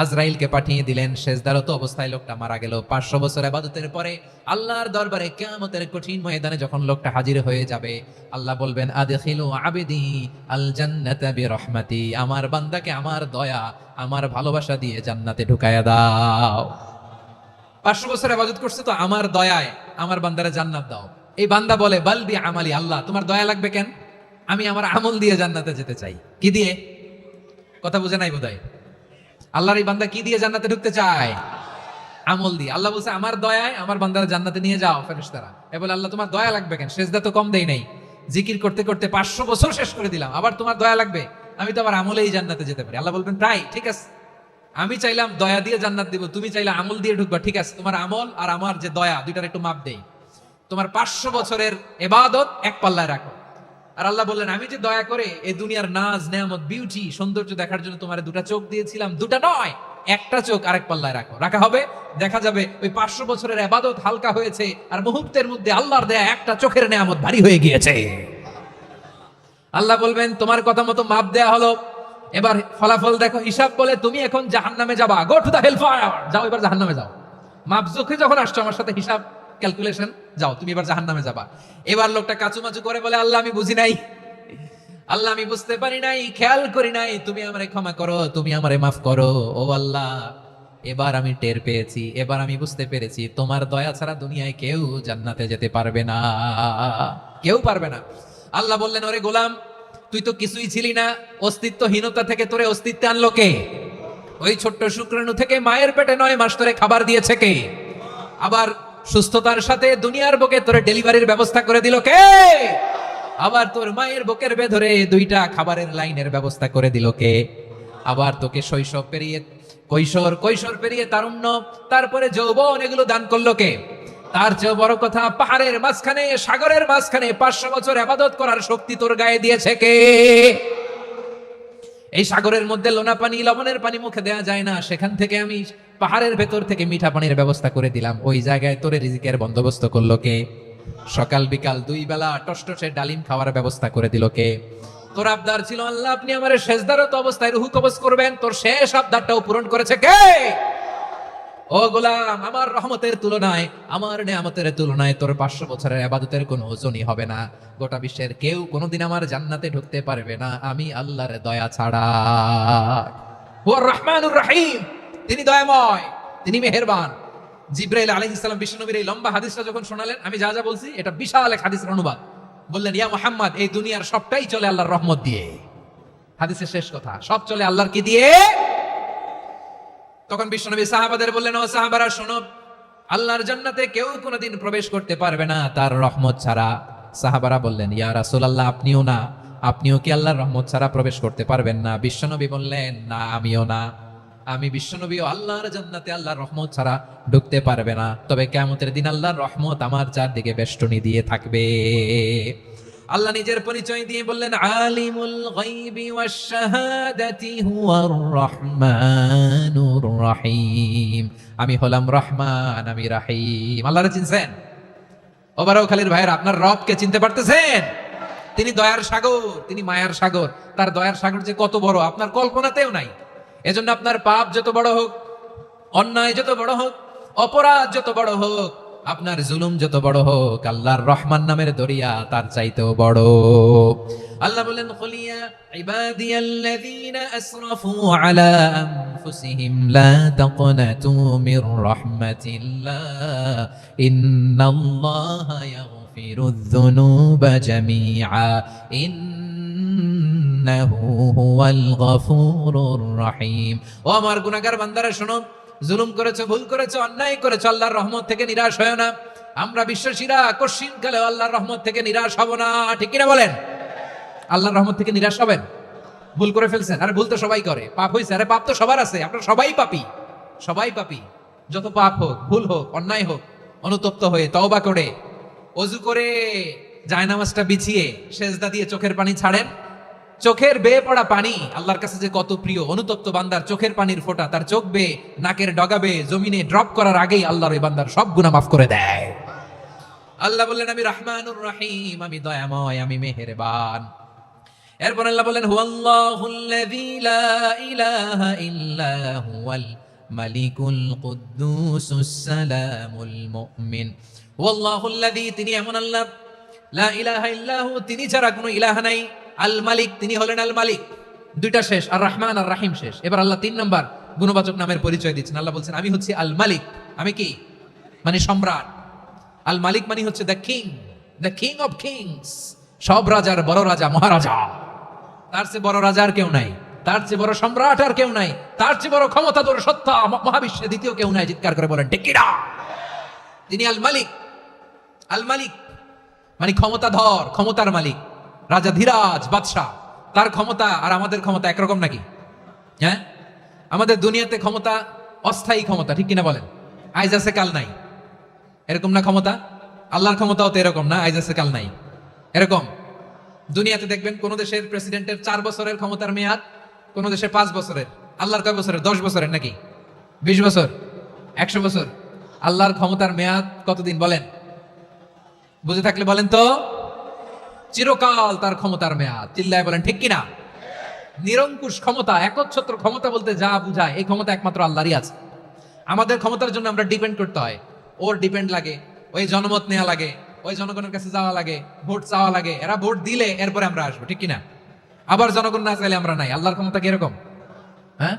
আজরাইলকে পাঠিয়ে দিলেন। সেজদারত অবস্থায় লোকটা মারা গেল। 500 বছর ইবাদতের পরে আল্লাহর দরবারে কিয়ামতের কঠিন ময়দানে যখন লোকটা হাজির হয়ে যাবে, আল্লাহ বলবেন আদখিলু আবদি আল জান্নাতা বিরহমাতি, আমার বান্দাকে আমার দয়া, আমার ভালোবাসা দিয়ে জান্নাতে ঢুকায়া দাও। 500 বছর ইবাদত করছে তো আমার দয়ায় আমার বান্দারে জান্নাত দাও। এই বান্দা বলে বালবি আমালি, আল্লাহ তোমার দয়া লাগবে কেন? আমি আমার আমল দিয়ে জান্নাতে যেতে চাই। কি দিয়ে? কথা বুঝে নাই বোধহয়। আল্লাহর এই বান্দা কি দিয়ে জান্নাতে ঢুকতে চায়? আমল দিয়ে। আল্লাহ বলছে আমার দয়ায় আমার বান্দারা জান্নাতে নিয়ে যাও। ফেরেশতারা এ বলে আল্লাহ তোমার দয়া লাগবে কেন? সেজদা তো কম দেই নাই, জিকির করতে করতে 500 বছর শেষ করে দিলাম, আবার তোমার দয়া লাগবে? আমি তো আবার আমলেই জান্নাতে যেতে পারি। আল্লাহ বলবেন তাই, ঠিক আছে, আমি চাইলাম দয়া দিয়ে জান্নাত দিব, তুমি চাইলে আমল দিয়ে ঢুকবা, ঠিক আছে, তোমার আমল আর আমার যে দয়া দুইটার একটু মাপ দেই। তোমার 500 বছরের ইবাদত এক পাল্লায় রাখো। আর আল্লাহ বললেন আমি যে দয়া করে এই দুনিয়ার নাজ নেয়ামত বিউটি সৌন্দর্য দেখার জন্য তোমার দুটা চোখ দিয়েছিলাম, দুটা নয় একটা চোখ আরেক পাল্লায় রাখো। রাখা হবে, দেখা যাবে ওই 500 বছরের ইবাদত হালকা হয়েছে আর মুহূর্তের মধ্যে আল্লাহর দেয়া একটা চোখের নেয়ামত ভারী হয়ে গিয়েছে। আল্লাহ বলবেন তোমার কথা মতো মাপ দেয়া হলো, এবার ফলাফল দেখো, হিসাব বলে তুমি এখন জাহান্নামে যাবা, go to the hell fire, যাও এবার জাহান্নামে যাও। মাপ জোখে যখন আসছো আমার সাথে হিসাব ক্যালকুলেশন, যাও তুমি এবার জাহান্নামে যাবা। এবার লোকটা কাচুমাচু করে বলে আল্লাহ আমি বুঝি নাই, আল্লাহ আমি বুঝতে পারি নাই, খেয়াল করি নাই, তুমি আমারে ক্ষমা করো, তুমি আমারে মাফ করো। ও আল্লাহ এবার আমি টের পেয়েছি, এবার আমি বুঝতে পেরেছি তোমার দয়া ছাড়া দুনিয়ায় কেউ জান্নাতে যেতে পারবে না, কেউ পারবে না। আল্লাহ বললেন ওরে গোলাম তুই তো কিছুই ছিলি না, অস্তিত্বহীনতা থেকে তোরে অস্তিত্বে আনলো কে? ওই ছোট্ট শুক্রাণু থেকে মায়ের পেটে 9 মাস তোরে খাবার দিয়েছে কে? আবার সুস্থতার সাথে দুনিয়ার বুকে তোরে ডেলিভারির ব্যবস্থা করে দিল কে? আবার তোর মায়ের বুকের ভেতরে 2টা খাবারের লাইনের ব্যবস্থা করে দিল কে? আবার তোকে শৈশব পেরিয়ে কৈশোর, কৈশোর পেরিয়ে তারুণ্য, তারপরে যৌবন, এগুলো দান করলো কে? তার চেয়ে বড় কথা পাহাড়ের মাঝখানে সাগরের মাঝখানে 500 বছর ইবাদত করার শক্তি তোর গায়ে দিয়েছে কে? এই সাগরের মধ্যে লোনা পানি লবণের পানি মুখে দেয়া যায় না, সেখান থেকে আমি পাহাড়ের ভেতর থেকে মিঠা পানির ব্যবস্থা করে দিলাম। ওই জায়গায় তোরে রিজিকের বন্দোবস্ত করলো কে? সকাল বিকাল 2 বেলা টসটসে ডালিম খাওয়ার ব্যবস্থা করে দিল কে? তোর আবদার ছিল আল্লাহ আপনি আমার সেজদারত অবস্থায় রুহু কবজ করবেন, তোর শেষ আবদারটাও পূরণ করেছে কে? ও গোলাম আমার রহমতের তুলনায়, আমার নেয়ামতের তুলনায় তোর 500 বছরের ইবাদতের কোনো ওজনই হবে না। গোটা বিশ্বের কেউ কোনোদিন আমার জান্নাতে ঢুকতে পারবে না আমি আল্লাহর দয়া ছাড়া। হুয়ার রহমানুর রহিম, তিনি দয়াময়, তিনি মেহেরবান। জিবরাইল আলাইহিস সালাম বিশ্বনবীর এই লম্বা হাদিসটা যখন শোনালেন, আমি যা যা বলছি এটা বিশাল এক হাদিসের অনুবাদ। বললেন ইয়া মুহাম্মদ এই দুনিয়ার সবটাই চলে আল্লাহর রহমত দিয়ে। হাদিসের শেষ কথা, সব চলে আল্লাহর কি দিয়ে? তখন বিশ্বনবী সাহাবাদের বললেন ও সাহাবারা শোনো, আল্লাহর জান্নাতে কেউ কোনোদিন প্রবেশ করতে পারবে না তার রহমত ছাড়া। সাহাবারা বললেন ইয়া রাসূলুল্লাহ আপনিও না, আপনিও কি আল্লাহর রহমত ছাড়া প্রবেশ করতে পারবেন না? বিশ্বনবী বললেন না আমিও না, আমি বিশ্বনবীও আল্লাহর জান্নাতে আল্লাহর রহমত ছাড়া ঢুকতে পারবে না। তবে কিয়ামতের দিন আল্লাহর রহমত আমার চারদিকে বেষ্টনী দিয়ে থাকবে। আল্লাহ নিজের পরিচয় দিয়ে বললেন আলিমুল গায়বি ওয়াশ শাহাদাতি হুয়ার রহমানুর রহিম, আমি হলাম রহমান, আমি রহিম। আল্লাহরে চিনছেন? ওবারও খালির ভাইয়ের আপনার রবকে চিনতে পারতেছেন? তিনি দয়ার সাগর, তিনি মায়ার সাগর। তার দয়ার সাগর যে কত বড় আপনার কল্পনাতেও নাই। এজন্য আপনার পাপ যত বড় হোক, অন্যায় যত বড় হোক, অপরাধ যত বড় হোক, আপনার জুলুম যত বড় হোক, আল্লাহর রহমান নামের দরিয়া তার চাইতেও বড়। আল্লাহ বলেন কুলিয়া ইবাদিয়াল্লাযীনা আসরাফু আলা আনফুসিহিম লা তাকনাতু মির রাহমাতিল্লাহ ইন্নাল্লাহা ইয়াগফিরুয যুনুবা জামিআ ইন্নাহু হুয়াল গফুরুর রহিম। ও আমার গুনাহগার বান্দারা শোনো, জুলুম করেছো, ভুল করেছো, অন্যায় করেছো, আল্লাহর রহমত থেকে নিরাশ হয় না। আমরা বিশ্বাসীরা কশিনকালে আল্লাহর রহমত থেকে নিরাশ হব না, ঠিক কিনা বলেন? আল্লাহর রহমত থেকে নিরাশ হবেন? ভুল করে ফেলছেন, আরে ভুল তো সবাই করে, পাপ হয়েছে, আরে পাপ তো সবার আছে, আপনারা সবাই পাপী, সবাই পাপী। যত পাপ হোক, ভুল হোক, অন্যায় হোক, অনুতপ্ত হয়ে তওবা করে ওযু করে জায়নামাজটা বিছিয়ে সেজদা দিয়ে চোখের পানি ছাড়েন। চোখের বেয়ে পড়া পানি আল্লাহর কাছে যে কত প্রিয়। অনুতপ্ত বান্দার চোখের পানির ফোঁটা তার চোখ বেয়ে নাকের ডগাবে জমিনে ড্রপ করার আগেই আল্লাহর ওই বান্দার সব গুনাহ মাফ করে দেয়। আল্লাহ বললেন আমি রহমানুর রহিম, আমি দয়াময়, আমি মেহেরবান। এরপর আল্লাহ বলেন হুয়াল্লাহুল্লাযী লা ইলাহা ইল্লা হুয়াল মালিকুল কুদ্দুসুস সালামুল মুমিন। হুয়াল্লাহুল্লাযী, তিনি এমন আল্লাহ, লা ইলাহা ইল্লাহু, তিনি ছাড়া কোনো ইলাহ নাই, আল মালিক, তিনি হলেন আল মালিক। দুইটা শেষ, আর রহমান আর রাহিম শেষ। এবার আল্লাহ 3 নম্বর গুণবাচক নামের পরিচয় দিচ্ছেন। আল্লাহ বলছেন আমি হচ্ছি আল মালিক। আমি কি? মানে সম্রাট। আল মালিক মানে হচ্ছে দ্য কিং অফ কিংস, সব রাজার বড় রাজা, মহারাজা। তার চেয়ে বড় রাজা আর কেউ নাই, তার চেয়ে বড় সম্রাট আর কেউ নাই, তার চেয়ে বড় ক্ষমতাধর সত্তা মহাবিশ্বে দ্বিতীয় কেউ নাই। চিৎকার করে বলেন ঠিক কিনা? তিনি আল মালিক। আল মালিক মানে ক্ষমতাধর, ক্ষমতার মালিক, রাজা ধীরাজ বাদশাহ। তার ক্ষমতা আর আমাদের ক্ষমতা একরকম নাকি? হ্যাঁ, আমাদের দুনিয়াতে ক্ষমতা অস্থায়ী ক্ষমতা, ঠিক কিনা বলেন? আইজ আছে কাল নাই, এরকম না ক্ষমতা? আল্লাহর ক্ষমতাও তো এরকম না, আইজ আছে কাল নাই এরকম। দুনিয়াতে দেখবেন কোন দেশের প্রেসিডেন্টের 4 বছরের ক্ষমতার মেয়াদ, কোন দেশের 5 বছরের। আল্লাহর কয় বছরের? 10 বছরের নাকি 20 বছর, 100 বছর। আল্লাহর ক্ষমতার মেয়াদ কতদিন বলেন? বুঝে থাকলে বলেন তো। চিরকাল তার ক্ষমতার মেয়াদ। চিল্লায় বলেন ঠিক কিনা? নিরঙ্কুশ ক্ষমতা, একচ্ছত্র ক্ষমতা বলতে যা বুঝায়, এই ক্ষমতা একমাত্র আল্লাহরই আছে। আমাদের ক্ষমতার জন্য আমরা ডিপেন্ড করতে হয়, ওর ডিপেন্ড লাগে, ওই জনমত নেওয়া লাগে, ওই জনগণের কাছে যাওয়া লাগে, ভোট চাওয়া লাগে, এরা ভোট দিলে এরপরে আমরা আসবো, ঠিক কিনা? আবার জনগণ না চাইলে আমরা নাই। আল্লাহর ক্ষমতা কি এরকম? হ্যাঁ,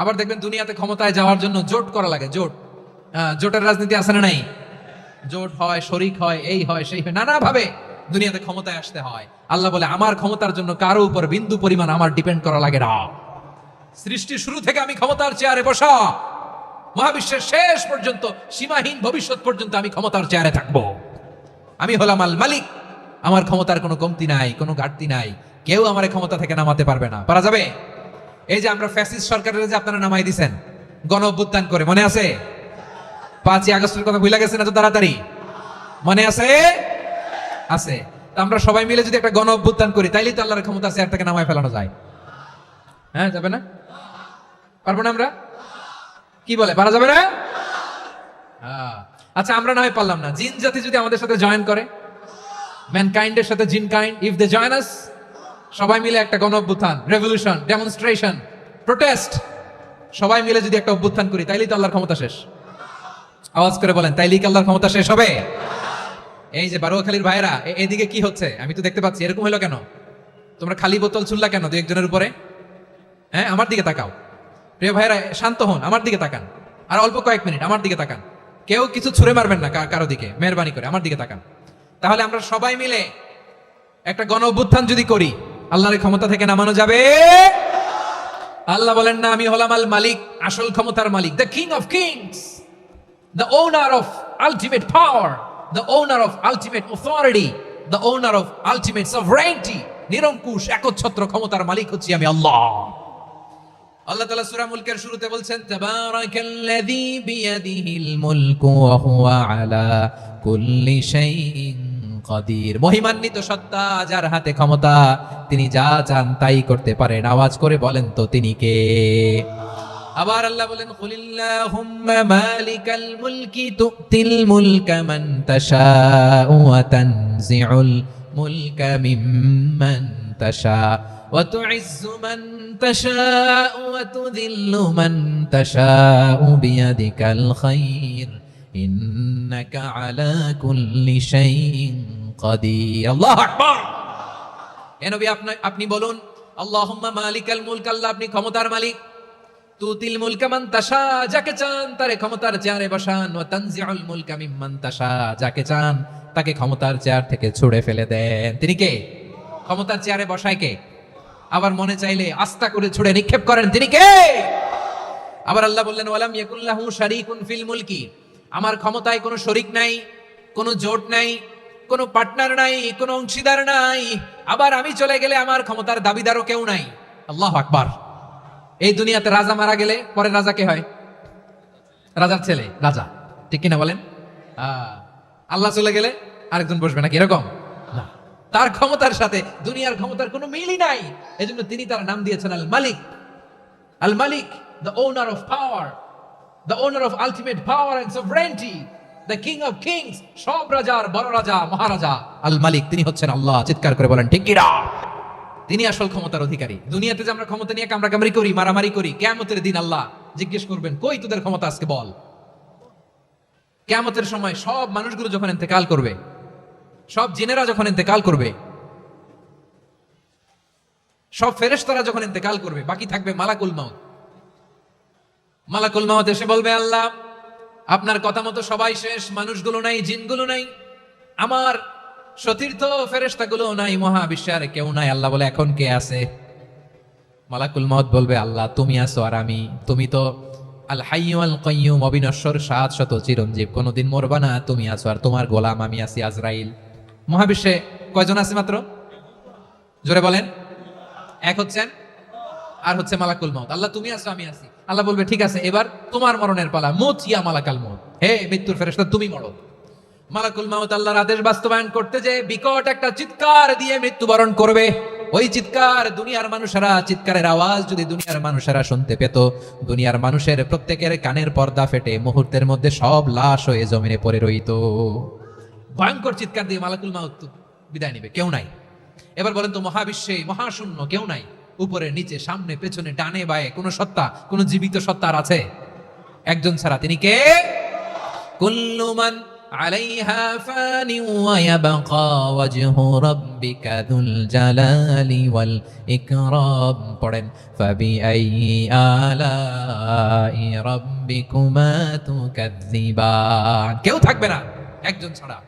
আবার দেখবেন দুনিয়াতে ক্ষমতায় যাওয়ার জন্য জোট করা লাগে। জোটের রাজনীতি আছে না নাই? জোট হয়, শরিক হয়, এই হয় সেই হয়, নানা ভাবে দুনিয়াতে ক্ষমতায় আসতে হয়। আল্লাহ বলে আমার ক্ষমতার জন্য কারো উপর বিন্দু পরিমাণ আমার ডিপেন্ড করা লাগে না। সৃষ্টির শুরু থেকে আমি ক্ষমতার চেয়ারে বসা, মহাবিশ্বের শেষ পর্যন্ত, সীমাহীন ভবিষ্যৎ পর্যন্ত আমি ক্ষমতার চেয়ারে থাকবো। আমি হলাম আল মালিক। আমার ক্ষমতার কোনো কমতি নাই, কোনো ঘাটতি নাই। কেউ আমার ক্ষমতা থেকে নামাতে পারবে না। পারা যাবে? এই যে আমরা ফ্যাসিস্ট সরকারের যে আপনারা নামাই দিছেন গণ অভ্যুত্থান করে, মনে আছে? 5ই আগস্টের কথা ভুলে গেছেন এত তাড়াতাড়ি? মনে আছে? আছে। তা আমরা সবাই মিলে যদি একটা গণ অভ্যুত্থান করি, তাইলেই তো আল্লাহর ক্ষমতা চেয়ার থেকে নামায় ফেলানো যায়। হ্যাঁ, যাবে না? পারবো না আমরা? কি বলে, পারা যাবে না? আচ্ছা, আমরা না হয় পারলাম না, জিন জাতি যদি আমাদের সাথে জয়েন করে, ম্যানকাইন্ডের সাথে জিনকাইন্ড, ইফ দে জয়েন আস, সবাই মিলে একটা গণ অভ্যুত্থান, রেভলিউশন, ডেমনস্ট্রেশন, প্রোটেস্ট, সবাই মিলে যদি একটা অভ্যুত্থান করি, তাইলেই তো আল্লাহর ক্ষমতা শেষ। আওয়াজ করে বলেন, তাইলেই কি আল্লাহর ক্ষমতা শেষ হবে? এই যে বারুয়াখালীর ভাইরা, এদিকে কি হচ্ছে আমি তো দেখতে পাচ্ছি, এরকম হলো কেন? তোমরা খালি বোতল ছুড়লা কেন 2-1 জনের উপরে? হ্যাঁ, আমার দিকে তাকাও। প্রিয় ভাইরা, শান্ত হন, আমার দিকে তাকান, আর অল্প কয়েক মিনিট আমার দিকে তাকান। কেউ কিছু ছুঁড়ে মারবেন না কারো দিকে, মেহরবানি করে আমার দিকে তাকান। তাহলে আমরা সবাই মিলে একটা গণ অভ্যুত্থান যদি করি, আল্লাহর ক্ষমতা থেকে নামানো যাবে? আল্লাহ বলেন না আমি হলাম আল মালিক, আসল ক্ষমতার মালিক, the king of kings, the owner of ultimate power, the owner of ultimate authority, the owner of ultimate sovereignty, নিরঙ্কুশ একচ্ছত্র ক্ষমতার মালিক হচ্ছি আমি আল্লাহ। আল্লাহ তাআলা সূরা মুলকের শুরুতে বলছেন তাবারাকাল্লাযী বিয়াদিহিল মুলকু ওয়া হুয়া আলা কুল্লি শাইইন কাদির। মহিমান্বিত সত্তা, যার হাতে ক্ষমতা, তিনি যা চান তাই করতে পারেন। আওয়াজ করে বলেন তো তিনি কে? আবার আল্লাহ বলেন কুলিল্লাহুম্মা মালিকাল মুলকি তুতিল মুলকা মান তাশাউ ওয়া তানজিউল মুলকা মিম্মান তাশা ওয়া তুইজ্জু মান তাশাউ ওয়া তুযিল্লু মান তাশাউ বিয়াদিকাল খায়র ইন্নাকা আলা কুল্লি শাইইন কাদির। আল্লাহু আকবার। এ নবী আপনি বলুন আল্লাহুম্মা মালিকাল মুলক, আল্লাহ আপনি ক্ষমতার মালিক। তুতিল মুলকা মান তাশা, যাকে চান তারে ক্ষমতার চেয়ারে বসান। ওয়া তানজিউল মুলকা মিম্মান তাশা, যাকে চান তাকে ক্ষমতার চেয়ার থেকে ছুঁড়ে ফেলে দেন। তিনি কে? ক্ষমতার চেয়ারে বসায় কে? আবার মনে চাইলে আস্থা করে ছুঁড়ে নিক্ষেপ করেন, তিনি কে? আবার আল্লাহ বললেন ওয়ালাম ইয়াকুল্লাহু শারীকুন ফিল মুলকি, আমার ক্ষমতায় কোনো শরীক নাই, কোনো জোট নাই, কোনো পার্টনার নাই, কোনো অংশীদার নাই। আবার আমি চলে গেলে আমার ক্ষমতার দাবিদারও কেউ নাই। আল্লাহু আকবার। এই দুনিয়াতে রাজা মারা গেলে পরে রাজা কে হয়? রাজার ছেলে রাজা, ঠিক কিনা বলেন? আল্লাহ চলে গেলে আরেকজন বসবে নাকি এরকম না। তার ক্ষমতার সাথে দুনিয়ার ক্ষমতার কোনো মিলই নাই। এজন্য তিনি তার নাম দিয়েছেন আল মালিক। আল মালিক, the owner of power, the owner of ultimate power and sovereignty, the king of kings, সব রাজার বড় রাজা, মহারাজা আল মালিক, তিনি হচ্ছেন আল্লাহ। চিৎকার করে বলেন ঠিক কিনা? তিনি আসল ক্ষমতার অধিকারী। দুনিয়াতে যে আমরা ক্ষমতা নিয়ে কামড়াকামড়ি করি, মারামারি করি, কিয়ামতের দিন আল্লাহ জিজ্ঞেস করবেন, কই তোদের ক্ষমতা আজকে বল। কিয়ামতের সময় সব মানুষগুলো যখন ইন্তেকাল করবে, সব জিনেরা যখন ইন্তেকাল করবে, সব ফেরেশতারা যখন ইন্তেকাল করবে, বাকি থাকবে মালাকুল মাউত। মালাকুল মাউত এসে বলবে, আল্লাহ আপনার কথা মতো সবাই শেষ, মানুষগুলো নাই, জিনগুলো নাই, আমার সতীর্থ ফেরেশতাগুলো নাই, মহাবিশ্বে আর কেউ নাই। আল্লাহ বলে, এখন কে আছে? মালাকুল মাউত বলবে, আল্লাহ তুমি আছো আর আমি। তুমি তো আল হাইয়্যু আল কাইয়্যুম, অবিনশ্বর, শাশ্বত, চিরঞ্জীব, কোনোদিন মরবা না, তুমি আছো আর তোমার গোলাম আমি আছি আজরাইল। মহাবিশ্বে কয়জন আছে মাত্র? জোরে বলেন। এক হচ্ছেন আর হচ্ছে মালাকুল মাউত। আল্লাহ তুমি আছো আমি আছি। আল্লাহ বলবে, ঠিক আছে এবার তোমার মরণের পালা, মুত ইয়া মালাকাল মাউত, হে মৃত্যুর ফেরেশতা তুমি মরো। মালাকুল মাউত আল্লাহর আদেশ বাস্তবায়ন করতে যে বিকট একটা চিৎকার দিয়ে মৃত্যুবরণ করবে। ওই চিৎকার দুনিয়ার মানুষেরা, চিৎকারের আওয়াজ যদি দুনিয়ার মানুষেরা শুনতে পেত, দুনিয়ার মানুষের প্রত্যেকের কানের পর্দা ফেটে মুহূর্তের মধ্যে সব লাশ হয়ে জমিনে পড়ে রইত। ভয়ঙ্কর চিৎকার দিয়ে মালাকুল মাউত বিদায় নিবে, কেউ নাই। এবার বলেন তো, মহাবিশ্বে মহাশূন্য, কেউ নাই, উপরে নিচে সামনে পেছনে ডানে বায়ে কোন সত্তা, কোন জীবিত সত্তার আছে? একজন ছাড়া, তিনি কে? কুল্লু মান আলাইহা ফানি ওয়া ইয়াবকা ওয়াজহু রাব্বিকা যুল জালালি ওয়াল ইকরাম। পড়েন, ফাবিআইয়ি আলাই রাব্বিকুমা তুকাযযিবান। কেউ থাকবে না একজন ছাড়া,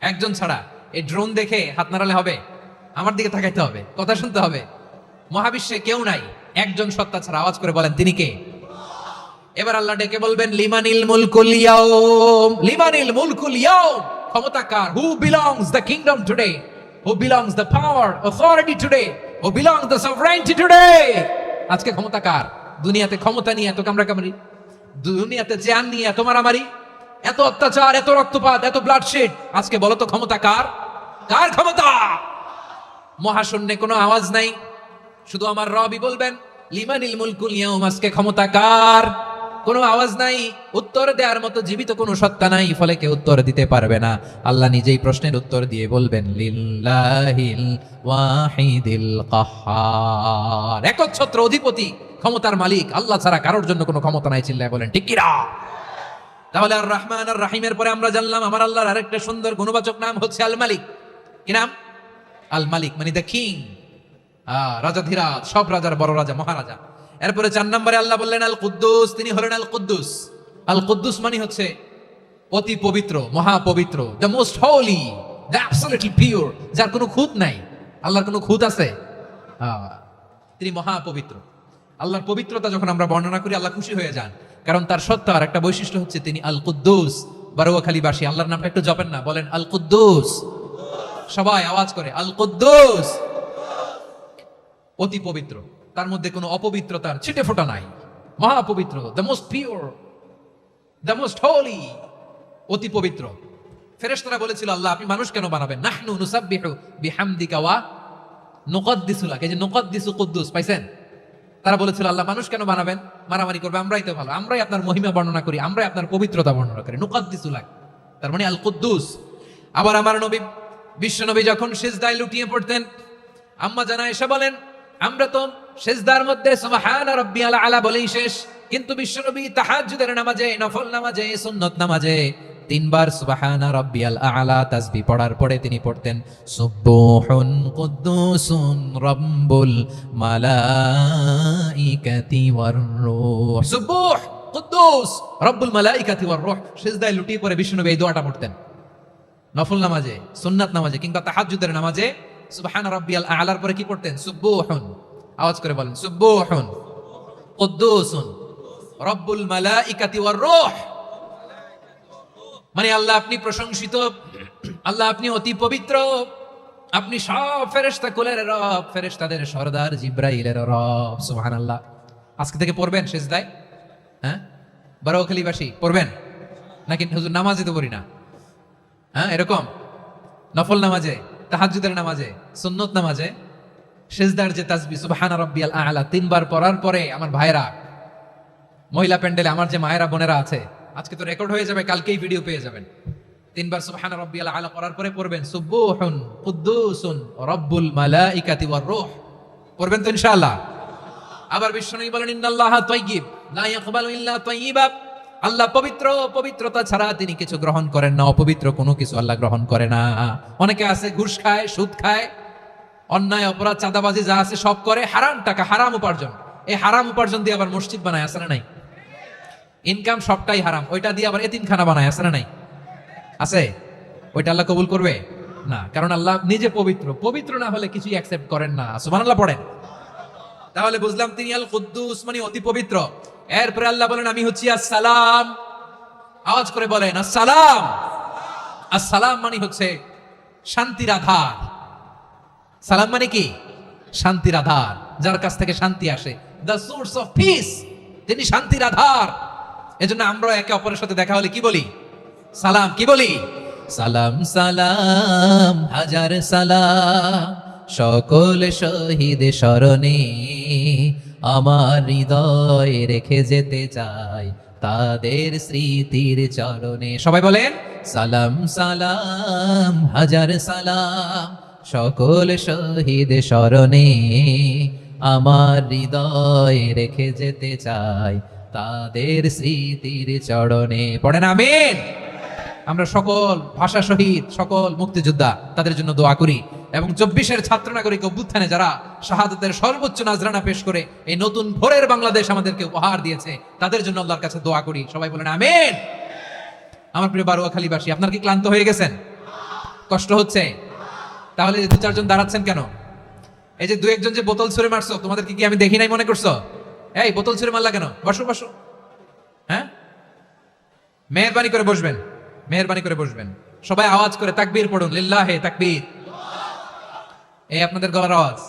একজন ছাড়া। এই ড্রোন দেখে হাত নাড়ালে হবে? আমার দিকে তাকাইতে হবে, কথা শুনতে হবে। মহাবিশ্বে কেউ নাই, একজন সত্তা ছাড়া। আওয়াজ করে বলেন, তিনি কে? এবার আল্লাহ ডেকে বলবেন, লিমানিল মুলকুল ইয়াউম, লিমানিল মুলকুল ইয়াউম। ক্ষমতা কার? Who belongs the kingdom today, who belongs the power authority today, who belongs the sovereignty today. আজকে ক্ষমতা কার? দুনিয়াতে ক্ষমতা নিয়ে এত কামড়াকামড়ি, দুনিয়াতে জান নিয়ে এত মারামারি, এত অত্যাচার, এত রক্তপাত, এত ব্লাডশেড, আজকে বলো তো ক্ষমতা কার? কার ক্ষমতা? মহাশূন্যে কোনো আওয়াজ নাই, শুধু আমার রবই বলবেন, লিমানিল মুলকুল ইয়াউম। আজকে ক্ষমতা কার? কোনো আওয়াজ নাই, উত্তর দেওয়ার মতো জীবিত কোনো সত্তা নাই, ফলে কেউ উত্তর দিতে পারবে না। আল্লাহ নিজেই প্রশ্নের উত্তর দিয়ে বলবেন, লিল্লাহিল ওয়াহিদিল কাহ্হার। একচ্ছত্র অধিপতি, ক্ষমতার মালিক আল্লাহ ছাড়া কারোর জন্য কোনো ক্ষমতা নাই। চিল্লায় বলেন ঠিক কিনা? তাহলে আর রহমান আর রাহিমের পরে আমরা জানলাম আমার আল্লাহর আরেকটা সুন্দর গুণবাচক নাম হচ্ছে আল মালিক। কি নাম? আল মালিক, মানে দ্য কিং, রাজাধিরাজ, সব রাজার বড় রাজা, মহারাজা। এরপরে 4 নম্বরে আল্লাহ বললেন আল কুদ্দুস, তিনি হলেন আল কুদ্দুস। আল কুদ্দুস মানে হচ্ছে অতি পবিত্র, মহাপবিত্র, the most holy, the absolutely pure, যার কোনো খুঁত নাই। আল্লাহর কোনো খুঁত আছে? তিনি মহাপবিত্র। আল্লাহর পবিত্রতা যখন আমরা বর্ণনা করি আল্লাহ খুশি হয়ে যান, কারণ তার সত্তার একটা বৈশিষ্ট্য হচ্ছে তিনি আল কুদ্দুস। বারোয়াখালীবাসী আল্লাহর নামটা একটু জপেন না, বলেন আল কুদ্দুস, সবাই আওয়াজ করে আল কুদ্দুস। অতি পবিত্র, তার মধ্যে কোনো অপবিত্রতার ছিটে ফোঁটা নাই, মহাপবিত্র, the most pure, the most holy, অতি পবিত্র। ফেরেশতারা বলেছিল, আল্লাহ আপনি মানুষ কেন বানাবেন? নাহনু নুসাব্বিহু বিহামদিকা ওয়া নুকদ্দিসু লাক। এই যে নুকদ্দিসু কুদ্দুস পাইছেন? তারা বলেছিল, আল্লাহ মানুষ কেন বানাবেন? মারামারি করবে, আমরাই তো ভালো, আমরাই আপনার মহিমা বর্ণনা করি, আমরাই আপনার পবিত্রতা বর্ণনা করি। নুকদ্দিসু লাক, তার মানে আল কুদ্দুস। আবার আমার নবী, বিশ্ব নবী যখন সিজদায় লুটিয়ে পড়তেন, আম্মা জানা এসে বলেন, আমরা তো সিজদার মধ্যে সুবহান রাব্বিয়াল আলা বলেই শেষ, কিন্তু বিশ্বনবী তাহাজ্জুদের নামাজে, নফল নামাজে, সুন্নত নামাজে 3 বার সুবহান রাব্বিয়াল আলা তাসবিহ পড়ার পরে তিনি পড়তেন সুবহুন কুদ্দুসুন রাব্বুল মালাইকাতি ওয়ার রূহ। সুবহ কুদ্দুস রাব্বুল মালাইকাতি ওয়ার রূহ। সিজদায় লুটিয়ে পড়ে বিশ্বনবী এই দোয়াটা পড়তেন নফল নামাজে, সুন্নাত নামাজে কিংবা তাহাজ্জুদের নামাজে। সুবহান রাব্বিয়াল আলার পরে কি পড়তেন? সুবহুন, আওয়াজ করে বলেন সুবহুন কুদ্দুসুন রাব্বুল মালাইকাতি ওয়ার রূহ। মানে আল্লাহ আপনি প্রশংসিত, আল্লাহ আপনি অতি পবিত্র, আপনি সব ফেরেশতা কুলের রব, ফেরেশতাদের সরদার জিব্রাইলের রব। সুবহানাল্লাহ। আজকে থেকে পড়বেন সিজদায়? হ্যাঁ, বারোয়াখালীবাসী পড়বেন নাকি? হুজুর নামাজে তো পড়ি না। হ্যাঁ, এরকম নফল নামাজে, তাহাজ্জুদের নামাজে, সুন্নত নামাজে সিজদার যে তাসবিহ সুবহানা রাব্বিয়াল আ'লা 3 বার পড়ার পরে আমার ভাইরা, মহিলা প্যান্ডেলে আমার যে মায়েরা বোনেরা আছে, আজকে তো রেকর্ড হয়ে যাবে, কালকেই ভিডিও পেয়ে যাবেন। 3 বার সুবহানা রাব্বিয়াল আ'লা পড়ার পরে পড়বেন সুবহুন কুদ্দুসুন রব্বুল মালাইকাতি ওয়ার রূহ। পড়বেন তো ইনশাআল্লাহ। আবার বিশ্বনবী বলেন ইন্নাল্লাহা তাইয়্যিব লা ইয়াকবালু ইল্লা তাইয়্যিবা। আল্লাহ পবিত্র, পবিত্রতা ছাড়া তিনি কিছু গ্রহণ করেন না, অপবিত্র কোনো কিছু আল্লাহ গ্রহণ করে না। অনেকে আছে ঘুষ খায়, সুদ খায়, অন্যায় অপরাধ চাঁদাবাজি যা আছে সব করে, হারাম টাকা, হারাম উপার্জন। এই হারাম উপার্জন দিয়ে আবার মসজিদ বানায়, আছে না নাই? ইনকাম সবটাই হারাম, ওইটা দিয়ে আবার এতিমখানা বানায়, আছে না নাই? আছে। ওইটা আল্লাহ কবুল করবে না, কারণ আল্লাহ নিজে পবিত্র। পবিত্র না হলে কিছুই অ্যাকসেপ্ট করেন না। সুবহানাল্লাহ পড়েন। তাহলে বুঝলাম তিনি আল কুদ্দুস মানে অতি পবিত্র। এরপরে আল্লাহ বলেন আমি হচ্ছি আসসালাম। আওয়াজ করে বলেন আসসালাম। আসসালাম মানে হচ্ছে শান্তির আধার। সালাম মানে কি? শান্তির আধার, যার কাছ থেকে শান্তি আসে। দ্য সোর্স অফ পিস, তিনি শান্তির আধার। এজন্য আমরা একে অপরের সাথে দেখা হলে কি বলি? সালাম। কি বলি? সালাম সালাম হাজার সালাম সকল শহীদ স্মরণে, আমার হৃদয় রেখে যেতে চাই তাদের স্মৃতির চরণে। সবাই বলেন সালাম সালাম হাজার সালাম সকল শহীদ স্মরণে, আমার হৃদয় রেখে যেতে চাই তাদের স্মৃতির চরণে। পড়েন আমিন। আমরা সকল ভাষা শহীদ, সকল মুক্তিযোদ্ধা, তাদের জন্য দোয়া করি। এবং 24-এর ছাত্র নাগরিক অভ্যুত্থানে যারা শাহাদাতের সর্বোচ্চ নাজরানা পেশ করে এই নতুন ভোরের বাংলাদেশ আমাদেরকে উপহার দিয়েছে, তাদের জন্য আল্লাহর কাছে দোয়া করি। সবাই বলেন আমিন। আমার প্রিয় বারোয়াখালীবাসী, আপনার কি ক্লান্ত হয়ে গেছেন? কষ্ট হচ্ছে? তাহলে 2-4 জন দাঁড়াচ্ছেন কেন? এই যে 2-1 জন যে বোতল ছুঁড়ে মারছো, তোমাদেরকে কি আমি দেখি নাই মনে করছো? এই বোতল ছুঁড়ে মারলা কেন? বসো বসো। হ্যাঁ, মেহেরবানি করে বসবেন, মেহেরবানি করে বসবেন। সবাই আওয়াজ করে তাকবীর পড়ুন, লিল্লাহে তাকবীর। এই আপনাদের গলার আওয়াজ।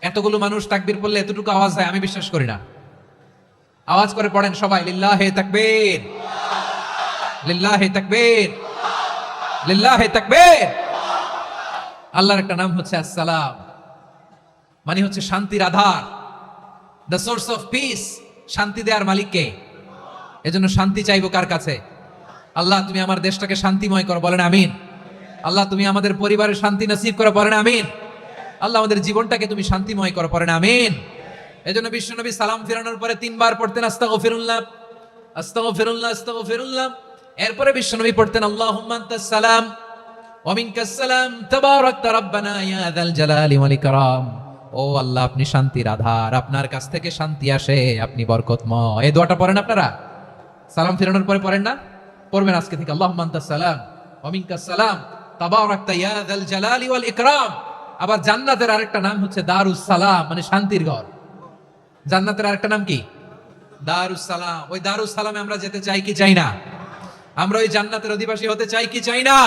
এতগুলো মানুষ তাকবীর পড়লে এতটুকু আওয়াজ হয় আমি বিশ্বাস করি না। আওয়াজ করে পড়েন সবাই, লিল্লাহে তাকবীর, লিল্লাহে তাকবীর, লিল্লাহে তাকবীর। আল্লাহর একটা নাম হচ্ছে আসসালাম, মানে হচ্ছে শান্তির আধার, দ্য সোর্স অফ পিস। শান্তি দেওয়ার মালিক কে? এজন্য শান্তি চাইবো কার কাছে? আল্লাহ তুমি আমার দেশটাকে শান্তিময় করো, বলেন আমিন। আল্লাহ তুমি আমাদের পরিবারের শান্তি নসিব করো, বলেন আমিন। আল্লাহ আমাদের জীবনটাকে তুমি শান্তিময় করো, পড়েন আমিন। এজন্য বিশ্বনবী সালাম ফিরানোর পরে 3 বার পড়তেন আস্তাগফিরুল্লাহ, আস্তাগফিরুল্লাহ, আস্তাগফিরুল্লাহ। এরপরে বিশ্বনবী পড়তেন আল্লাহুম্মা আনতাস সালাম ওয়া মিনকাস সালাম তাবারাকতা রাব্বানা ইয়া যাল জালালি ওয়াল ইকরাম। ও আল্লাহ আপনি শান্তির আধার, আপনার কাছ থেকে শান্তি আসে, আপনি বরকতময়। এই দোয়াটা পড়েন আপনারা সালাম ফিরানোর পরে, পড়েন না? পড়বেন আজকে থেকে আল্লাহুম্মা আনতাস সালাম ওয়া মিনকাস সালাম তাবারাকতা ইয়া যাল জালালি ওয়াল ইকরাম। আবার জান্নাতের আরেকটা নাম হচ্ছে দারুস সালাম, মানে শান্তির ঘর। জান্নাতের আরেকটা নাম কি? দারুস সালাম। ওই দারুস সালামে আমরা যেতে চাই কি চাই না? আমরা ওই জান্নাতের অধিবাসী হতে চাই কি চাই না?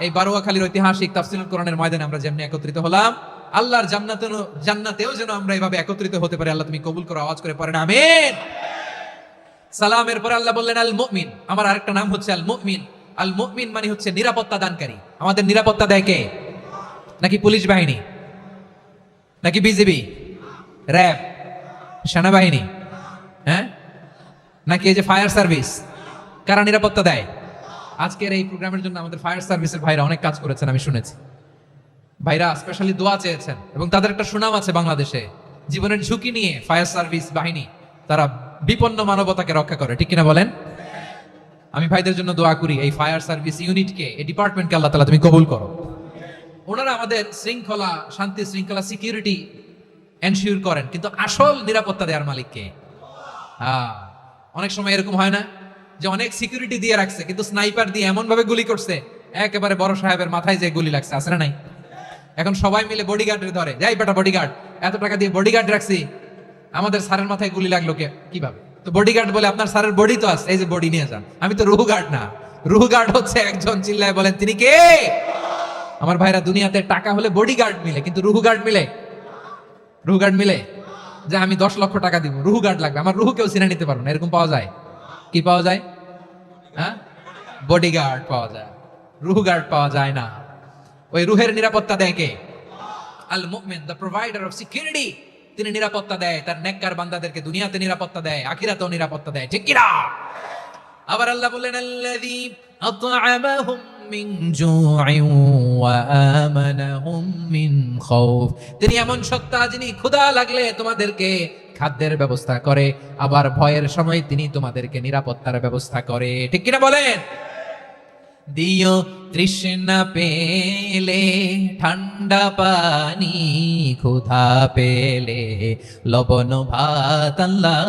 এই বারোয়াখালীর ঐতিহাসিক তাফসীরুল কোরআনের ময়দানে আমরা যেমনি একত্রিত হলাম, আল্লাহর জান্নাতেও যেন আমরা এইভাবে একত্রিত হতে পারি। আল্লাহ তুমি কবুল করো। আওয়াজ করে পড়েন আমিন। সালামের পরে আল্লাহ বললেন আল মুমিন। আমার আরেকটা নাম হচ্ছে আল মুমিন। আল মুমিন মানে হচ্ছে নিরাপত্তা দানকারী। আমাদের নিরাপত্তা দেয় কে? নাকি পুলিশ বাহিনী, নাকি বিজিবি, র্যাব, সেনাবাহিনী, হ্যাঁ, নাকি এই যে ফায়ার সার্ভিস? কারা নিরাপত্তা দেয়? আজকের এই প্রোগ্রামের জন্য আমাদের ফায়ার সার্ভিসের ভাইরা অনেক কাজ করেছেন, আমি শুনেছি। ভাইরা স্পেশালি দোয়া চেয়েছেন এবং তাদের একটা সুনাম আছে বাংলাদেশে। জীবনের ঝুঁকি নিয়ে ফায়ার সার্ভিস বাহিনী তারা বিপন্ন মানবতাকে রক্ষা করে, ঠিক কিনা বলেন? আমি ভাইদের জন্য দোয়া করি, এই ফায়ার সার্ভিস ইউনিটকে, এই ডিপার্টমেন্টকে আল্লাহ তাআলা তুমি কবুল করো। ওনারা আমাদের শৃঙ্খলা, শান্তি শৃঙ্খলা, সিকিউরিটি এনশিওর করেন, কিন্তু আসল নিরাপত্তা দেওয়ার মালিক কে? অনেক সময় এরকম হয় না যে অনেক সিকিউরিটি দিয়ে রাখছে, কিন্তু স্নাইপার দিয়ে এমন ভাবে গুলি করছে একেবারে বড় সাহেবের মাথায় যে গুলি লাগছে, আছে না নাই? এখন সবাই মিলে বডিগার্ডের ধরে, যাই বেটা বডিগার্ড, এত টাকা দিয়ে বডিগার্ড রাখছি, আমাদের স্যারের মাথায় গুলি লাগলো কিভাবে? তো বডিগার্ড বলে আপনার স্যারের বডি তো আছে, এই যে বডি নিয়ে যান। আমি তো রুহু গার্ড না, রুহ গার্ড হচ্ছে একজন, চিল্লায় বলেন তিনি কে? আমার ভাইরা, দুনিয়াতে টাকা হলে বডিগার্ড মিলে, কিন্তু রুহ গার্ড মিলে? রুহ গার্ড মিলে? যে আমি 10 লক্ষ টাকা দিব, রুহ গার্ড লাগবে, আমার রুহ কেউ চিনে নিতে পারবো না, এরকম পাওয়া যায়? কি পাওয়া যায়? হ্যাঁ, বডিগার্ড পাওয়া যায়, রুহ গার্ড পাওয়া যায় না। ওই রুহের নিরাপত্তা দেয় কে? আল মুমিন, দ্য প্রোভাইডার অফ সিকিউরিটি। তিনি নিরাপত্তা দেয় তার নেককার বান্দাদেরকে, দুনিয়াতে নিরাপত্তা দেয়, আখিরাতেও নিরাপত্তা দেয়, ঠিক কি না? আবার আল্লাহ বলেন আল্লাযী আত'আমাহুম মিন জু'ইন ওয়া আমানাহুম মিন খাউফ। তিনি এমন সত্তা যিনি ক্ষুধা লাগলে তোমাদেরকে খাদ্যের ব্যবস্থা করে, আবার ভয়ের সময় তিনি তোমাদেরকে নিরাপত্তার ব্যবস্থা করে, ঠিক কি না বলেন? দিও তৃষ্ণা পেলে ঠান্ডা পানি, ক্ষুধা পেলে লবণ ভাত, আল্লাহ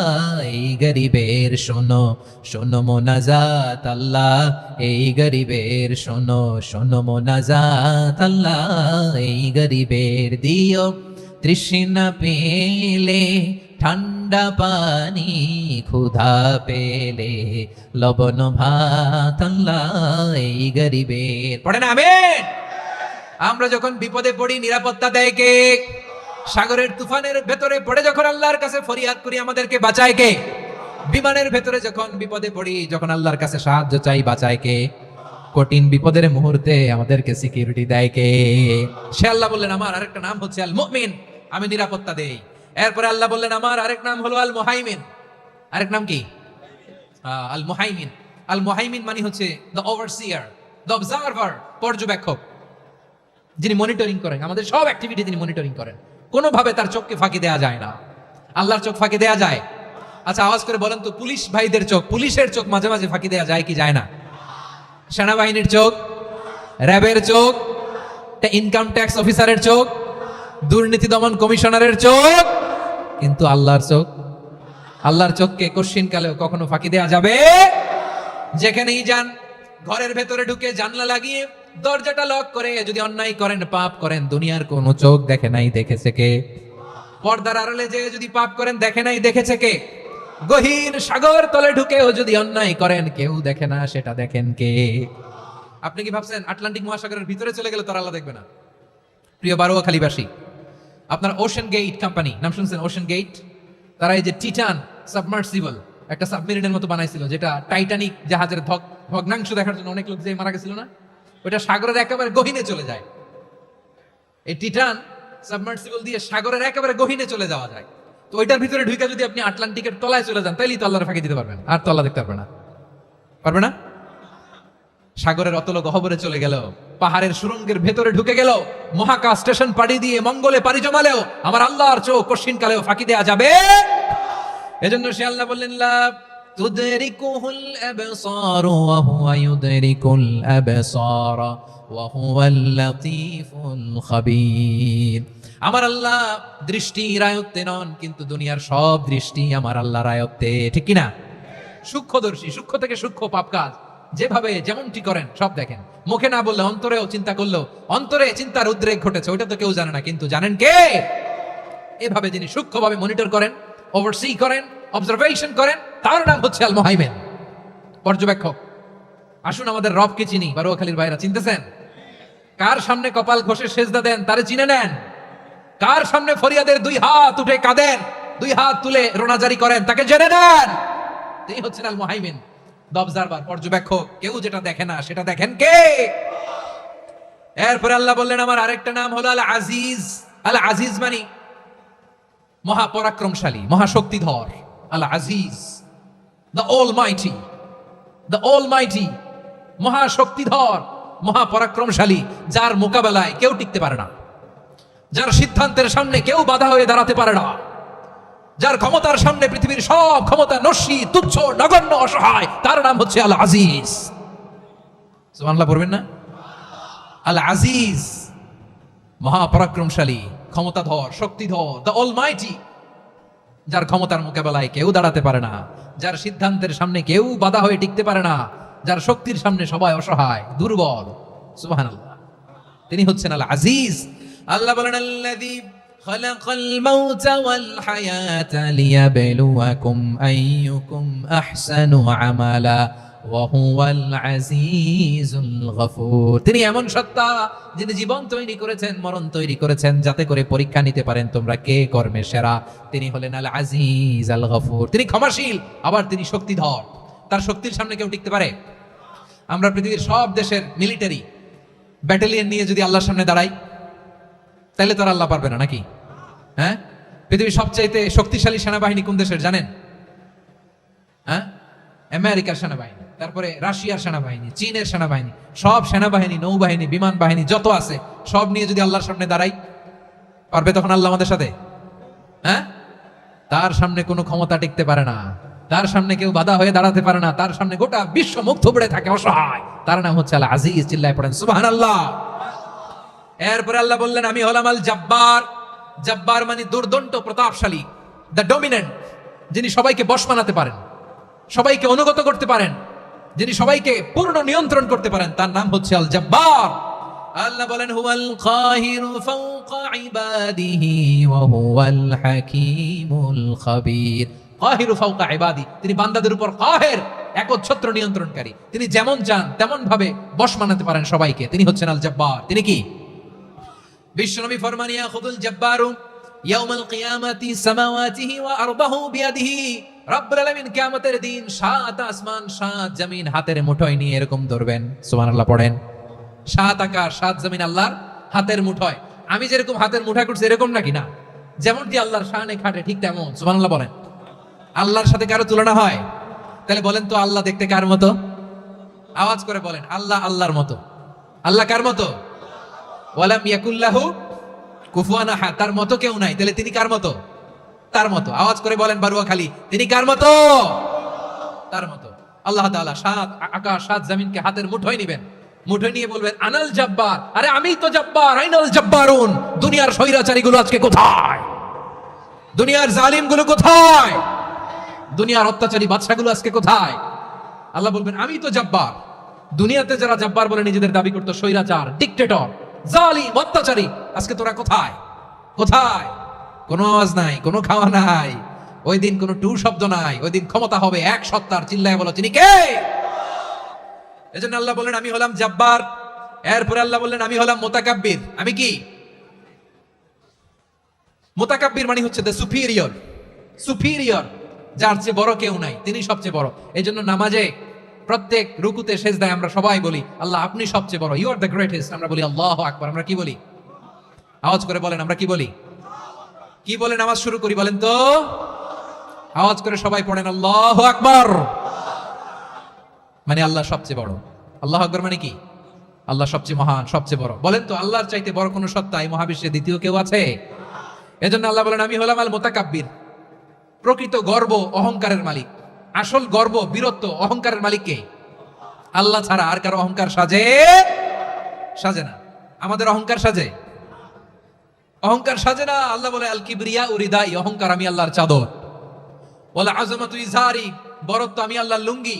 এই গরিবের শোনো শোনো মোনাজাত, আল্লাহ এই গরিবের শোনো শোনো মোনাজাত, আল্লাহ এই গরিবের। দিও তৃষ্ণা পেলে ঠান্ডা পানি, ক্ষুধা পেলে লবণ ভাত, আল্লাহ এই গরিবের। পড়েন আমিন। আমরা যখন বিপদে পড়ি নিরাপত্তা দেয় কে? সাগরের তুফানের ভেতরে পড়ে যখন আল্লাহর কাছে ফরিয়াদ করি আমাদেরকে বাঁচায় কে? বিমানের ভেতরে যখন বিপদে পড়ি, যখন আল্লাহর কাছে সাহায্য চাই, বাঁচায় কে? কঠিন বিপদের মুহূর্তে আমাদেরকে সিকিউরিটি দেয় কে? সে আল্লাহ বললেন আমার আরেকটা নাম হচ্ছে আল মুমিন, আমি নিরাপত্তা দেই। এরপরে আল্লাহ বললেন আমার আরেক নাম হলো আল মুহাইমিন। আরেক নাম কি? আল মুহাইমিন। আল মুহাইমিন মানে হচ্ছে দ্য ওভারসিয়ার, দ্য অবজারভার, পর্যবেক্ষক, যিনি মনিটরিং করেন আমাদের সব অ্যাক্টিভিটি, তিনি মনিটরিং করেন। কোনোভাবে তার চোখকে ফাঁকি দেয়া যায় না। আল্লাহর চোখ ফাঁকি দেয়া যায়? আচ্ছা আওয়াজ করে বলেন তো, পুলিশ ভাইদের চোখ, পুলিশের চোখ মাঝে মাঝে ফাঁকি দেয়া যায় কি যায় না? সেনাবাহিনীর চোখ, র্যাবের চোখ, ইনকাম ট্যাক্স অফিসারের চোখ, দুর্নীতি দমন কমিশনারের চোখ, কিন্তু আল্লাহর চোখ? আল্লাহর চোখকে কোশ্চিন কালেও কখনো ফাঁকি দেয়া যাবে? যেখানেই যান, ঘরের ভেতরে ঢুকে জানলা লাগিয়ে দরজাটা লক করে যদি অন্যায় করেন, পাপ করেন, দুনিয়ার কোন চোখ দেখে নাই, দেখেছে কে? পর্দার আড়ালে যে যদি পাপ করেন, দেখে নাই, দেখেছে কে? গহীন সাগর তলে ঢুকেও যদি অন্যায় করেন, কেউ দেখে না, সেটা দেখেন কে? আপনি কি ভাবছেন আটলান্টিক মহাসাগরের ভিতরে চলে গেলে তারা আল্লাহ দেখবে না? প্রিয় বারোয়াখালীবাসী, আপনার ওশেন গেট কোম্পানি নাম শুনছেন? ওশেন গেট, তারা এই যে টিটান সাবমার্সিবল একটা সাবমেরিনের মতো বানাইছিল, যেটা টাইটানিক জাহাজের ভগ্নাংশ দেখার জন্য অনেক লোক যে মারা গেছিল না, ওইটা সাগরের একেবারে গহীনে চলে যায়। এই টিটান সাবমার্সিবল দিয়ে সাগরের একেবারে গহীনে চলে যাওয়া যায়। তো ওইটার ভিতরে ঢুকে যদি আপনি আটলান্টিকের তলায় চলে যান, তাইলেই তো আল্লাহর ফাঁকি দিতে পারবেন, আর তো আল্লাহ দেখতে পারবে না। পারবে না? সাগরের অতল গহ্বরে চলে গেল, পাহাড়ের সুরঙ্গের ভেতরে ঢুকে গেল, মহাকাশ স্টেশন পাড়ি দিয়ে মঙ্গলে পাড়ি জমালেও আমার আল্লাহর চোখ কঠিন কালেও ফাঁকি দেয়া যাবে? এজন্য সে আল্লাহ বললেন লা তুদরিকুহুল আবসার ওয়া হুয়া ইউদরিকুল আবসার ওয়া হুয়াল লাতীফুল খাবীর। আমার আল্লাহ দৃষ্টির আয়ত্তে নন, কিন্তু দুনিয়ার সব দৃষ্টি আমার আল্লাহর আয়ত্তে, ঠিক কি না? সূক্ষ্মদর্শী, সূক্ষ্ম থেকে সূক্ষ্ম পাপ কাজ যেভাবে যেমনটি করেন সব দেখেন। মুখে না বললে অন্তরেও চিন্তা করলো, অন্তরে চিন্তার উদ্রেক ঘটেছে, ওইটা তো কেউ জানে না, কিন্তু জানেন কে? এভাবে যিনি সূক্ষ্মভাবে মনিটর করেন, ওভারসি করেন, অবজারভেশন করেন, তার নাম হচ্ছে আল মুহাইমিন, পর্যবেক্ষক। আসুন আমাদের রবকে চিনি। বারোয়াখালীর ভাইরা চিনতেছেন? কার সামনে কপাল ঘষে সেজদা দেন তারে চিনে নেন। কার সামনে ফরিয়াদের 2 হাত উঠে কাঁদেন, 2 হাত তুলে রোনাজারি করেন, তাকে জেনে নেন। তিনি হচ্ছেন আল মুহাইমিন, দ্য অবজারভার, পর্যবেক্ষক। কেউ যেটা দেখে না সেটা দেখেন কে? এরপরে আল্লাহ বললেন আমার আরেকটা নাম হলো আল আজিজ। আল আজিজ মানে মহাপরাক্রমশালী, মহাশক্তিধর। আল আজিজ, দ্য অলমাইটি, দ্য অলমাইটি, মহাশক্তিধর, মহাপরাক্রমশালী, যার মোকাবেলায় কেউ টিকতে পারে না, যার সিদ্ধান্তের সামনে কেউ বাধা হয়ে দাঁড়াতে পারে না, যার ক্ষমতার সামনে পৃথিবীর সব ক্ষমতা নস্যি, তুচ্ছ, নগণ্য, অসহায়, তার নাম হচ্ছে আল আজিজ। সুবহানাল্লাহ পড়বেন না? আল আজিজ, মহাপরাক্রমশালী, ক্ষমতাধর, শক্তিধর, দ্য অলমাইটি, যার ক্ষমতার মোকাবেলায় কেউ দাঁড়াতে পারে না, যার সিদ্ধান্তের সামনে কেউ বাধা হয়ে টিকতে পারে না, যার শক্তির সামনে সবাই অসহায়, দুর্বল। সুবহানাল্লাহ, তিনি হচ্ছেন আল আজিজ। আল্লাহ বলেন আল্লাযী খালাকাল মাউতা ওয়াল হায়াতা লিয়াবলুয়াকুম আইয়ুকুম আহসানু আমালা। ওয়া হুয়াল আজিজুল গফুর। তিনি এমন সত্তা যিনি জীবন তৈরি করেছেন, মরণ তৈরি করেছেন, যাতে করে পরীক্ষা নিতে পারেন তোমরা কে কর্মে সেরা। তিনি হলেন আল আজিজ আল গফুর। তিনি ক্ষমাশীল, আবার তিনি শক্তিধর। তার শক্তির সামনে কেউ টিকতে পারে? আমরা পৃথিবীর সব দেশের মিলিটারি ব্যাটালিয়ন নিয়ে যদি আল্লাহর সামনে দাঁড়াই, তাহলে তো আর আল্লাহ পারবে না নাকি? হ্যাঁ, পৃথিবীর সবচাইতে শক্তিশালী সেনাবাহিনী কোন দেশের জানেন? হ্যাঁ, আমেরিকার সেনাবাহিনী, তারপরে রাশিয়ার সেনাবাহিনী, চীনের সেনাবাহিনী, সব সেনাবাহিনী, নৌবাহিনী, বিমান বাহিনী যত আছে সব নিয়ে যদি আল্লাহর সামনে দাঁড়াই, পারবে তখন আল্লাহ আমাদের সাথে? হ্যাঁ, তার সামনে কোনো ক্ষমতা টিকতে পারে না, তার সামনে কেউ বাধা হয়ে দাঁড়াতে পারে না, তার সামনে গোটা বিশ্ব মুখ থুবড়ে থাকে অসহায়। তার নাম হচ্ছে আল আজিজ। চিল্লায় পড়েন সুবহানাল্লাহ। এরপরে আল্লাহ বললেন আমি হলাম আল জব্বার। জব্বার মানে দুর্দন্ত প্রতাপশালী, দ্য ডমিনেন্ট, যিনি সবাইকে বশ বানাতে পারেন, সবাইকে অনুগত করতে পারেন, যিনি সবাইকে পূর্ণ নিয়ন্ত্রণ করতে পারেন, তার নাম হচ্ছে আল জব্বার। আল্লাহ বলেন হুয়াল কাহিরু ফাওকা ইবাদিহি ওয়া হুয়াল হাকীমুল খাবীর। কাহিরু ফাওকা ইবাদি, তিনি বান্দাদের উপর কাহের, একচ্ছত্র নিয়ন্ত্রণকারী। তিনি যেমন চান তেমন ভাবে বশ বানাতে পারেন সবাইকে। তিনি হচ্ছেন আল জব্বার। তিনি কি? বিশ্বনবী ফরমান ইয়াখুদুল জব্বারু ইয়াউমাল কিয়ামাতি সামাওয়াতিহি ওয়া আরদাহু বিয়াদিহি। রব্বুল আলামিন কিয়ামতের দিন সাত আসমান সাত জমিন হাতের মুঠোয় নিয়ে এরকম ধরবেন। সুবহানাল্লাহ পড়েন। সাত আকাশ সাত জমিন আল্লাহর হাতের মুঠোয়। আমি যেরকম হাতের মুঠা করছি এরকম নাকি? না, যেমনটি আল্লাহর শানে খাটে ঠিক তেমন। সুবহানাল্লাহ বলেন। আল্লাহর সাথে কারো তুলনা হয়? তাহলে বলেন তো আল্লাহ দেখতে কার মতো? আওয়াজ করে বলেন আল্লাহ আল্লাহর মতো। আল্লাহ কার মতো? ওয়ালাম ইয়াকুল্লাহু কুফুয়ান আহাদ, তার মতো কেউ নাই। তাহলে তিনি কার মতো? তার মতো। আওয়াজ করে বলেন বারুয়াখালী, তিনি কার মতো? তার মতো। আল্লাহ তাআলা সাত আকাশ সাত জমিনকে হাতের মুঠোয় নেবেন, মুঠোয় নিয়ে বলবেন আনাল জব্বার। আরে আমি তো জব্বার, আইনাল জব্বারুন। দুনিয়ার স্বৈরাচারী গুলো আজকে কোথায়? দুনিয়ার জালিম গুলো কোথায়? দুনিয়ার অত্যাচারী বাদশাগুলো আজকে কোথায়? আল্লাহ বলবেন আমি তো জব্বার। দুনিয়াতে যারা জব্বার বলে নিজেদের দাবি করতো, স্বৈরাচার, ডিক্টেটর, জালিম, অত্যাচারী, আজকে তোরা কোথায়? কোথায়? কোনো আওয়াজ নাই, কোনো খাওয়া নাই, ওই দিন কোনো টু শব্দ নাই। ওই দিন ক্ষমতা হবে এক সত্তার। চিল্লায় বলো তিনি কে? এজন্য আল্লাহ বললেন আমি হলাম জব্বার। এরপরে আল্লাহ বললেন আমি হলাম মুতাকাব্বির। আমি কি? মুতাকাব্বির মানে হচ্ছে দ্য সুপিরিয়র। সুপিরিয়র, যার চেয়ে বড় কেউ নাই, তিনি সবচেয়ে বড়। এই জন্য নামাজে প্রত্যেক রুকুতে সেজদায় আমরা সবাই বলি আল্লাহ আপনি সবচেয়ে বড়, ইউ আর দ্য গ্রেটেস্ট। আমরা বলি আল্লাহু আকবার। আমরা কি বলি? আওয়াজ করে বলেন আমরা কি বলি? কি বলে নামাজ শুরু করি বলেন তো? আওয়াজ করে সবাই পড়েন আল্লাহু আকবার। মানে আল্লাহ সবচেয়ে বড়। আল্লাহু আকবার মানে কি? আল্লাহ সবচেয়ে মহান, সবচেয়ে বড়। বলেন তো আল্লাহর চাইতে বড় কোন সত্তা এই মহাবিশ্বে দ্বিতীয় কেউ আছে? এজন্য আল্লাহ বলেন আমি হলাম আল মুতাকাব্বির। প্রকৃত গর্ব অহংকারের মালিক। আসল গর্ব, বীরত্ব, অহংকারের মালিক কে? আল্লাহ ছাড়া আর কারো অহংকার সাজে? সাজে না। আমাদের অহংকার সাজে? অহংকার সাজে না। আল্লাহ বলে আল কিবরিয়া উরিদাই, অহংকার আমি আল্লাহর চাদর। ওয়াল আযমাতু ইজারি, বরত্ব আমি আল্লাহর লুঙ্গি।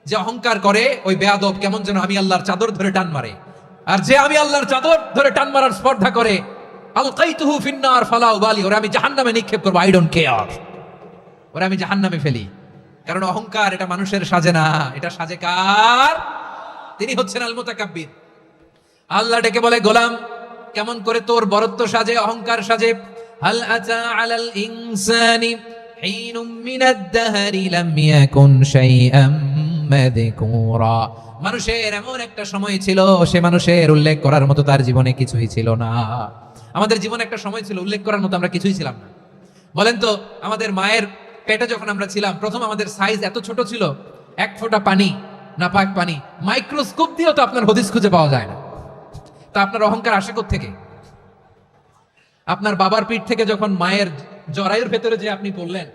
যে অহংকার করে ওই বেয়াদব কেমন যেন আমি আল্লাহর চাদর ধরে টান মারে। আর যে আমি আল্লাহর চাদর ধরে টান মারার স্পর্ধা করে আলকাইতুহু ফিন্নার ফালা উবালি, ওরা আমি জাহান্নামে নিক্ষেপ করব, আই ডোন্ট কেয়ার, ওরা আমি জাহান্নামে ফেলি। কারণ অহংকার এটা মানুষের সাজে না, এটা সাজে কার? তিনি হচ্ছেন আল মুতাকাব্বির। আল্লাহ ডেকে বলে গোলাম কেমন করে তোর বরত্ব সাজে, অহংকার সাজে? হাল আতা আলাল ইনসানি হিনুম মিনাদ দাহরি লাম ইয়াকুন শাইআম মাযকুরা। মানুষের এমন একটা সময় ছিল, সে মানুষের উল্লেখ করার মতো তার জীবনে কিছুই ছিল না। আমাদের জীবনে একটা সময় ছিল উল্লেখ করার মতো আমরা কিছুই ছিলাম না। বলেন তো আমাদের মায়ের পেটে যখন আমরা ছিলাম, প্রথম আমাদের সাইজ এত ছোট ছিল, এক ফোঁটা পানি, নাপাক পানি, মাইক্রোস্কোপ দিয়েও তো আপনার হদিস খুঁজে পাওয়া যায় না। তা আপনার অহংকার আসে কোত্থেকে? আপনার বাবার পিঠ থেকে যখন মায়ের জরায়ুর ভেতরে যে আপনি বললেন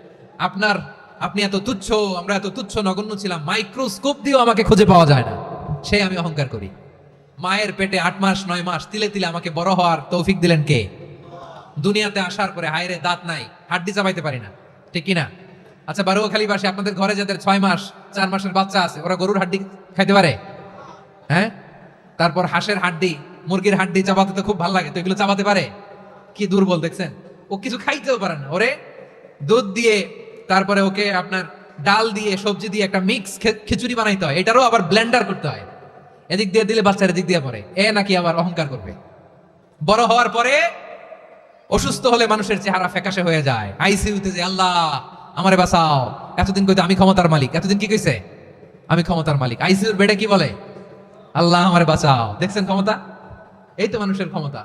আপনি এত তুচ্ছ, আমরা এত তুচ্ছ নগণ্য ছিলাম, মাইক্রোস্কোপ দিয়েও আমাকে খুঁজে পাওয়া যায় না, সেই আমি অহংকার করি। মায়ের পেটে 8 মাস 9 মাস তিলে তিলে আমাকে বড় হওয়ার তৌফিক দিলেন কে? দুনিয়াতে আসার পরে হায়রে দাঁত নাই, হাড্ডি চাবাইতে পারি না, ঠিক কিনা? আচ্ছা বারুয়াখালী বাসী আপনাদের ঘরে যাদের 6 মাস 4 মাসের বাচ্চা আছে, ওরা গরুর হাড্ডি খাইতে পারে? হ্যাঁ, তারপর হাঁসের হাড্ডি, মুরগির হাড্ডি চাবাতে তো খুব ভালো লাগে, তো এগুলো চাবাতে পারে? কি দুর্বল দেখছেন, ও কিছু খাইতেও পারে না। ওরে দুধ দিয়ে তারপরে ওকে আপনার ডাল দিয়ে সবজি দিয়ে একটা মিক্স খিচুড়ি বানাইতে হয়, এটারও আবার ব্লেন্ডার করতে হয়। এদিক দিয়ে দিলে বাচ্চারা এদিক দিয়ে পড়ে, এ নাকি আবার অহংকার করবে। বড় হওয়ার পরে অসুস্থ হলে মানুষের চেহারা ফ্যাকাশে হয়ে যায়, আইসিইউতে যে আল্লাহ আমারে বাঁচাও, এতদিন কইতো আমি ক্ষমতার মালিক, এতদিন কি কইছে আমি ক্ষমতার মালিক, আইসিইউর বেডে কি বলে আল্লাহ আমারে বাঁচাও। দেখছেন ক্ষমতা, এই তো মানুষের ক্ষমতা,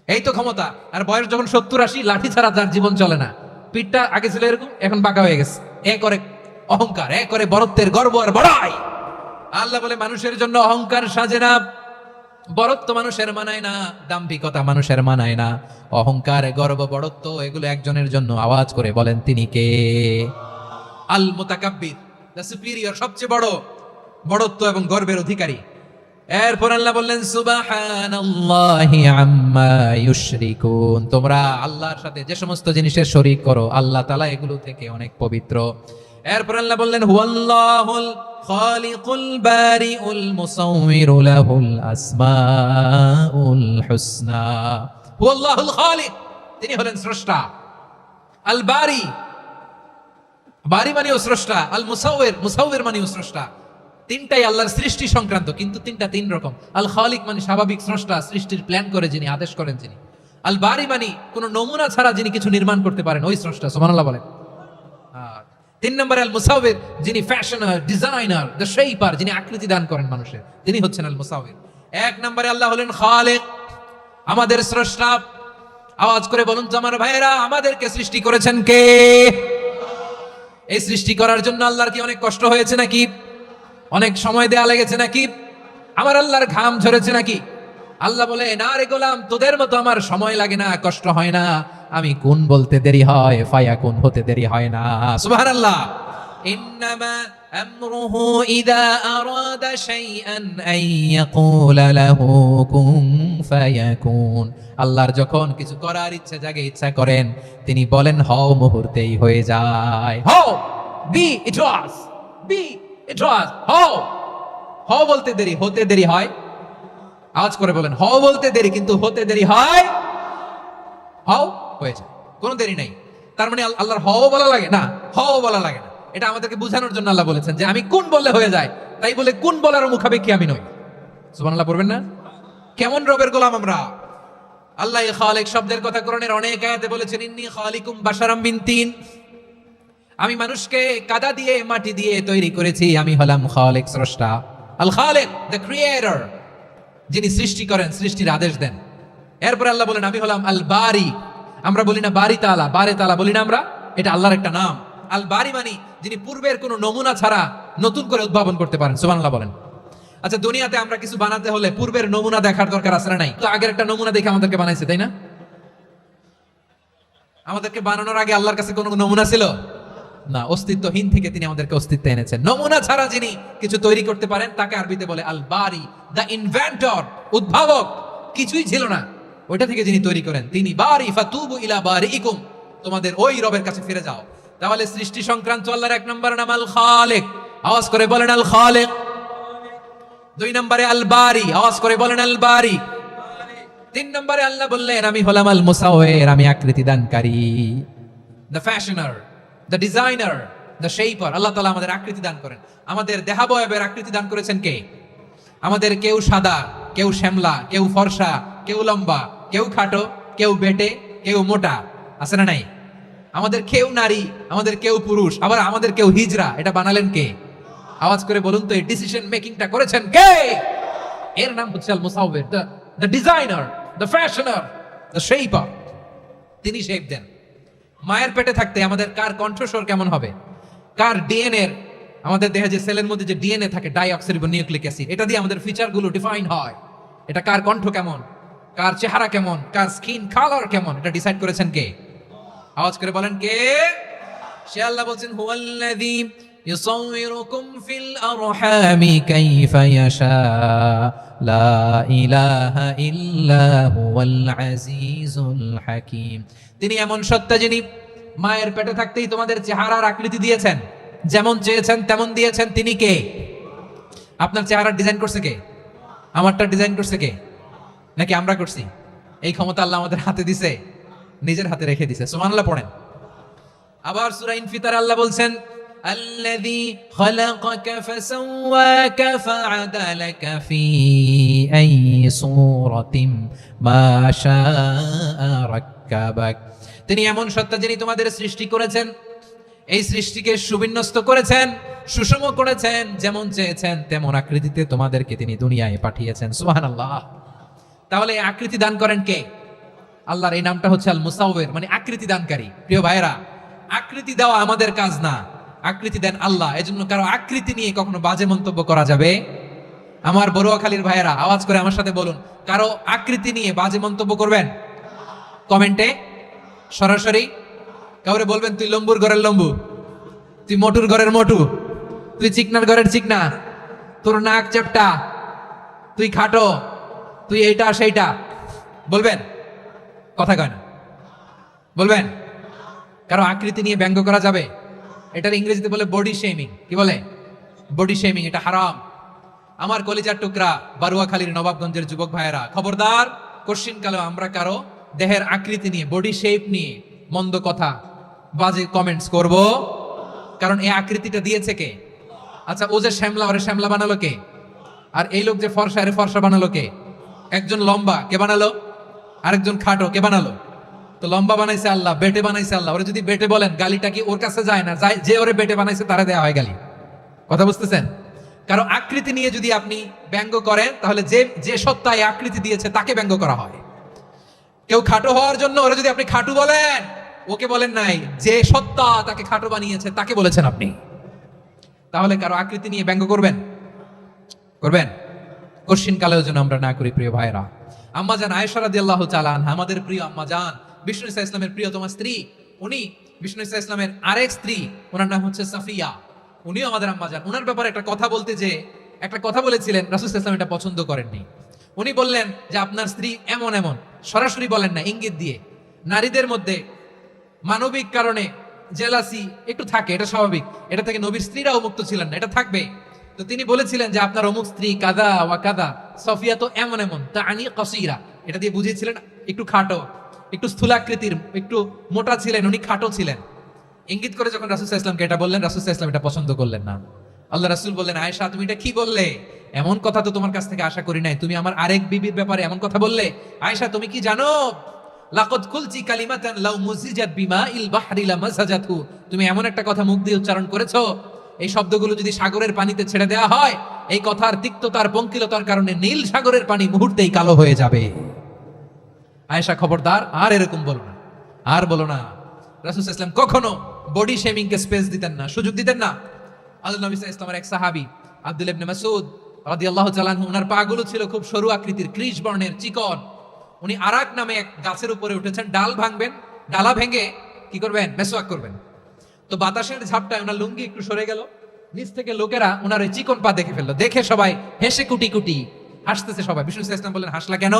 এই তো ক্ষমতা। আর বয়স যখন 70-80, লাঠি ছাড়া তার জীবন চলে না। পিঠটা আগে ছিল এরকম, এখন বাঁকা হয়ে গেছে। এ করে অহংকার, এ করে বড়ত্বের গর্ব আর বড়াই। আল্লাহ বলে মানুষের জন্য অহংকার সাজে না, বড়ত্ব মানুষের মানায় না, দাম্ভিকতা মানুষের মানায় না। অহংকার, গর্ব, বড়ত্ব এগুলো একজনের জন্য। আওয়াজ করে বলেন তিনি কে? আল মুতাকাব্বির, দ্য সুপিরিয়র, সবচেয়ে বড় বড়ত্ব এবং গর্বের অধিকারী। এরপর আল্লাহ বললেন সুবহানাল্লাহি আম্মা ইউশরিকুন, তোমরা আল্লাহর সাথে যে সমস্ত জিনিসের শরীক করো আল্লাহ তাআলা এগুলো থেকে অনেক পবিত্র। এরপর আল্লাহ বললেন হুয়াল্লাহুল খালিকুল বারিউল মুসাউমিরু লাহুল আসমাউল হুসনা। হুয়াল্লাহুল খালিক, তিনি হলেন স্রষ্টা। আল বারি, বারি মানেও স্রষ্টা। আল মুসাউইর, মুসাউইর মানেও স্রষ্টা। তিনটাই আল্লাহর সৃষ্টি সংক্রান্ত, কিন্তু তিনটা তিন রকম। আল খালিক মানে স্বাভাবিক স্রষ্টা, সৃষ্টির প্ল্যান করে যিনি, আদেশ করেন যিনি। আল বারি মানে কোন নমুনা ছাড়া যিনি কিছু নির্মাণ করতে পারেন, ওই স্রষ্টা। সুবহানাল্লাহ বলেন। তিন নম্বরে আল মুসাউইর, যিনি ফ্যাশনার, ডিজাইনার, দ্য শেপার, যিনি আকৃতি দান করেন মানুষের, তিনি হচ্ছেন আল মুসাউইর। এক নম্বরে আল্লাহ হলেন খালিক, আমাদের স্রষ্টা। আওয়াজ করে বলুন তো আমার ভাইয়েরা, আমাদেরকে সৃষ্টি করেছেন কে? এই সৃষ্টি করার জন্য আল্লাহর কি অনেক কষ্ট হয়েছে নাকি? অনেক সময় দেয়া লেগেছে নাকি? আমার আল্লাহর ঘাম ঝরেছে নাকি? আল্লাহ বলে না রে গোলাম, তোদের মতো আমার সময় লাগে না, কষ্ট হয় না। আমি কোন বলতে দেরি হয়, ফায়াকুন হতে দেরি হয় না। সুবহানাল্লাহ। ইন্নামা আমরুহু ইযা আরাদা শাইআন আন ইয়াকুলা লাহু কুন ফায়াকুন। আল্লাহর যখন কিছু করার ইচ্ছা জাগে, ইচ্ছা করেন, তিনি বলেন হও, মুহূর্তেই হয়ে যায়। হও, বি ইট ওয়াজ, বি ইট ওয়াজ। হও, হও বলতে দেরি, হতে দেরি হয়। আওয়াজ করে বলেন, হও বলতে দেরি কিন্তু হতে দেরি হয়। হও হয়ে যায়, কোনো দেরি নাই। তার মানে আল্লাহর হও বলা লাগে না, হও বলা লাগে না। এটা আমাদেরকে বোঝানোর জন্য আল্লাহ বলেছেন যে আমি কোন বললে হয়ে যায়, তাই বলে কোন বলার মুখাপেক্ষী আমি নই। সুবহানাল্লাহ পড়বেন না? কেমন রবের গোলাম আমরা। আল্লাহ খালিক শব্দের কথা কোরআনের অনেক আয়াতে বলেছেন, ইন্নী খালিকুম বাশারাম মিন তিন, আমি মানুষকে কাদা দিয়ে মাটি দিয়ে তৈরি করেছি, আমি হলাম খালিক, স্রষ্টা। আল খালিক, দ্য ক্রিয়েটর, যিনি সৃষ্টি করেন, সৃষ্টির আদেশ দেন। এরপর আল্লাহ বলেন আমি হলাম আল বারি। আমরা বলি না বারি তাআলা, বারে তাআলা বলি না আমরা, এটা আল্লাহর একটা নাম। আল বারি মানে যিনি পূর্বের কোনো নমুনা ছাড়া নতুন করে উদ্ভাবন করতে পারেন। সুবহানাল্লাহ বলেন। আচ্ছা, দুনিয়াতে আমরা কিছু বানাতে হলে পূর্বের নমুনা দেখার দরকার আছে না নাই? তো আগের একটা নমুনা দেখে আমাদেরকে বানাইছে, তাই না? আমাদেরকে বানানোর আগে আল্লাহর কাছে কোনো নমুনা ছিল না, অস্তিত্বহীন থেকে তিনি আমাদেরকে অস্তিত্ব এনেছেন। নমুনা ছাড়া যিনি কিছু তৈরি করতে পারেন তাকে আরবিতে বলে আল বারি, দ্য ইনভেন্টর, উদ্ভাবক। কিছুই ছিল না, ওইটা থেকে যিনি তৈরি করেন তিনি বারি। ফাতুবু ইলা বারিইকুম, তোমাদের ওই রবের কাছে ফিরে যাও। তাহলে সৃষ্টি সংক্রান্ত আল্লাহর এক নম্বর নাম আল খালিক, আওয়াজ করে বলেন আল খালিক। দুই নম্বরে আল বারি, আওয়াজ করে বলেন আল বারি। তিন নম্বরে আল্লাহ বললেন আমি হলাম আল মুসাওয়ির, আমি আকৃতি দানকারী, the fashioner, the designer, the shaper. Allah তাআলা আমাদের আকৃতি দান করেন। আমাদের দেহাবয়বের আকৃতি দান করেছেন কে? আমাদের কেউ সাদা, কেউ শ্যামলা, কেউ ফর্সা, কেউ লম্বা, কেউ খাটো, কেউ বেটে, কেউ মোটা, আছে না নাই? আমাদের কেউ নারী, আমাদের কেউ পুরুষ, আবার আমাদের কেউ হিজড়া। এটা বানালেন কে? আওয়াজ করে বলুন তো, এই ডিসিশন মেকিংটা করেছেন কে? এর নাম হচ্ছে আল মুসাওয়ির, the designer, the fashioner, the shaper. তিনি শেপ দেন। মায়ের পেটে থাকতে আমাদের কার কণ্ঠস্বর কেমন হবে, কার ডিএনএ, আমাদের দেহে যে সেলের মধ্যে যে ডিএনএ থাকে, ডাইঅক্সিরিবোনিউক্লিক অ্যাসিড, এটা দিয়ে আমাদের ফিচারগুলো ডিফাইন হয়। এটা কার কণ্ঠ কেমন, কার চেহারা কেমন, কার স্কিন কালার কেমন, এটা ডিসাইড করেছেন কে? আওয়াজ করে বলেন কে? সে আল্লাহ বলছেন হুয়াল্লাযী ইউসাউয়িরুকুম ফিল আরহামি কাইফা ইয়াশা লা ইলাহা ইল্লা হুয়াল আজিজুল হাকীম। তিনি এমন সত্তা যিনি মায়ের পেটে থাকতেই তোমাদের চেহারার আকৃতি দিয়েছেন, যেমন চেয়েছেন তেমন দিয়েছেন। তিনি কে? আপনার চেহারা ডিজাইন করছে কে? আমারটা ডিজাইন করছে কে? নাকি আমরা করছি? এই ক্ষমতা আল্লাহ আমাদের হাতে দিছে, নিজের হাতে রেখে দিছে। সুবহানাল্লাহ পড়েন। আবার সূরা ইনফিতার আল্লাহ বলছেন الذي خلقك فسواك فعدلك في أي صورة ما شاء ركبك তিনি এমন সত্তা যিনি তোমাদের সৃষ্টি করেছেন, এই সৃষ্টিকে সুবিন্যস্ত করেছেন, সুষম করেছেন, যেমন চেয়েছেন তেমন আকৃতিতে তোমাদেরকে তিনি দুনিয়ায় পাঠিয়েছেন। সুবহানাল্লাহ। তাহলে এই আকৃতি দান করেন কে? আল্লাহর এই নামটা হচ্ছে আল মুসাউবির, মানে আকৃতি দানকারী। প্রিয় ভাইরা, আকৃতি দেওয়া আমাদের কাজ না, আকৃতি দেন আল্লাহ। এজন্য কারো আকৃতি নিয়ে কখনো বাজে মন্তব্য করা যাবে? আমার বড়ুয়াখালীর ভাইয়েরা আওয়াজ করে আমার সাথে বলুন, কারো আকৃতি নিয়ে বাজে মন্তব্য করবেন? কমেন্টে সরাসরি কাউরে বলবেন তুই লম্বুর ঘরের লম্বু, তুই মোটুর ঘরের মোটু, তুই চিকনার ঘরের চিকনা, তোর নাক চ্যাপটা, তুই খাটো, তুই এইটা সেইটা বলবেন? কথা কয় না, বলবেন? কারো আকৃতি নিয়ে ব্যঙ্গ করা যাবে? এটার ইংরেজিতে বলে বডি শেমিং। কি বলে? Body shaming. এটা হারাম। আমার কলিজার টুকরা বারুয়াখালীর নবাবগঞ্জের যুবক ভাইয়েরা, খবরদার, কোশ্চিনকালেও আমরা কারো দেহের আকৃতি নিয়ে, বডি শেপ নিয়ে মন্দ কথা, বাজে কমেন্টস করব? কারণ এই আকৃতিটা দিয়েছে কে? আচ্ছা, ও যে শ্যামলা, ওরে শ্যামলা বানালো কে? আর এই লোক যে ফর্সা, এর ফর্সা বানালো কে? একজন লম্বা, কে বানালো? আরেকজন খাটো, কে বানালো? তো লম্বা বানাইছে আল্লাহ, বেটে বানাইছে আল্লাহ। ওরে যদি বেটে বলেন, গালিটা কি ওর কাছে যায় না? যায়। যে ওরে বেটে বানাইছে তারা দেয়া হয় গালি। কথা বুঝতেছেন? কারণ আকৃতি নিয়ে যদি আপনি ব্যঙ্গ করেন, তাহলে যে যে সত্তা এই আকৃতি দিয়েছে তাকে ব্যঙ্গ করা হয়। কেউ খাটো হওয়ার জন্য ওরে যদি আপনি খাটু বলেন, ওকে বলেন নাই, যে সত্তা তাকে খাটো বানিয়েছে তাকে বলেছেন আপনি। তাহলে কারো আকৃতি নিয়ে ব্যঙ্গ করবেন? করবেন? কোশ্চিন কালেও যেন আমরা না করি। প্রিয় ভাইরা, আম্মাজান আয়েশা রাদিয়াল্লাহু তাআলা আনহা, আমাদের প্রিয় আম্মাজান, বিষ্ণু ইসা ইসলামের প্রিয়তমা স্ত্রী, উনি বিষ্ণু ইসা ইসলামের আরেক স্ত্রী, ওনার নাম হচ্ছে সাফিয়া, উনিও আমাদের আম্মাজান। ওনার ব্যাপারে একটা কথা বলতে যে একটা কথা বলেছিলেন, রাসূল সাল্লাল্লাহু আলাইহি ওয়াসাল্লাম এটা পছন্দ করেননি। উনি বললেন যে আপনার স্ত্রী এমন এমন, সরাসরি বলেন না, ইঙ্গিত দিয়ে। নারীদের মধ্যে মানবিক কারণে জেলাসি একটু থাকে, এটা স্বাভাবিক। এটা থেকে নবীর স্ত্রীরাও মুক্ত ছিলেন না, এটা থাকবে। তো তিনি বলেছিলেন যে আপনার অমুক স্ত্রী কাদা ওয়া কাদা, সফিয়া তো এমন এমন, তা আনি কসিরা, এটা দিয়ে বুঝিয়েছিলেন একটু খাটো, একটু স্থূলাকৃতির, একটু মোটা ছিলেন, উনি খাটো ছিলেন। ইঙ্গিত করে যখন রাসূল সাল্লাল্লাহু আলাইহি ওয়াসাল্লামকে এটা বললেন, রাসূল সাল্লাল্লাহু আলাইহি ওয়াসাল্লাম এটা পছন্দ করলেন না। আল্লাহ রাসূল বললেন, আয়েশা তুমি এটা কি বললে? এমন কথা তো তোমার কাছ থেকে আশা করি নাই, তুমি আমার আরেক বিবির ব্যাপারে এমন কথা বললে। আয়েশা তুমি কি জানো, লাকাদ কুলতি কালিমাতান লাউ মুজিজাত বিমাইল বাহরি লামাসাজাতহু, তুমি এমন একটা কথা মুখ দিয়ে উচ্চারণ করেছো, এই শব্দগুলো যদি সাগরের পানিতে ছেড়ে দেওয়া হয়, এই কথার তিক্ততার, পঙ্কিলতার কারণে নীল সাগরের পানি মুহূর্তেই কালো হয়ে যাবে। আয়েশা খবরদার, আর এরকম বলো না, আর বলো না। রাসূল সাল্লাল্লাহু আলাইহি ওয়াসাল্লাম কখনো বডি শেমিং কে স্পেস দিতেন না, সুযোগ দিতেন না। আল্লাহ নবী সাল্লাল্লাহু আলাইহি ওয়াসাল্লামের এক সাহাবী আব্দুল্লাহ ইবনে মাসউদ রাদিয়াল্লাহু তাআলা আনহু, ওনার পাগুলো ছিল খুব সরু আকৃতির, কৃষ বর্ণের, চিকন। উনি আরাক নামে এক গাছের উপরে উঠেছেন, ডাল ভাঙবেন, ডালা ভেঙে কি করবেন? মেসওয়াক করবেন। তো বাতাসের ঝাপটায় ওনার লুঙ্গি একটু সরে গেল, নিচ থেকে লোকেরা ওনার ওই চিকন পা দেখে ফেললো। দেখে সবাই হেসে কুটি কুটি হাসতেছে সবাই। বিষ্ণু সাল্লাল্লাহু আলাইহি ওয়াসাল্লাম বললেন, হাসলা কেন?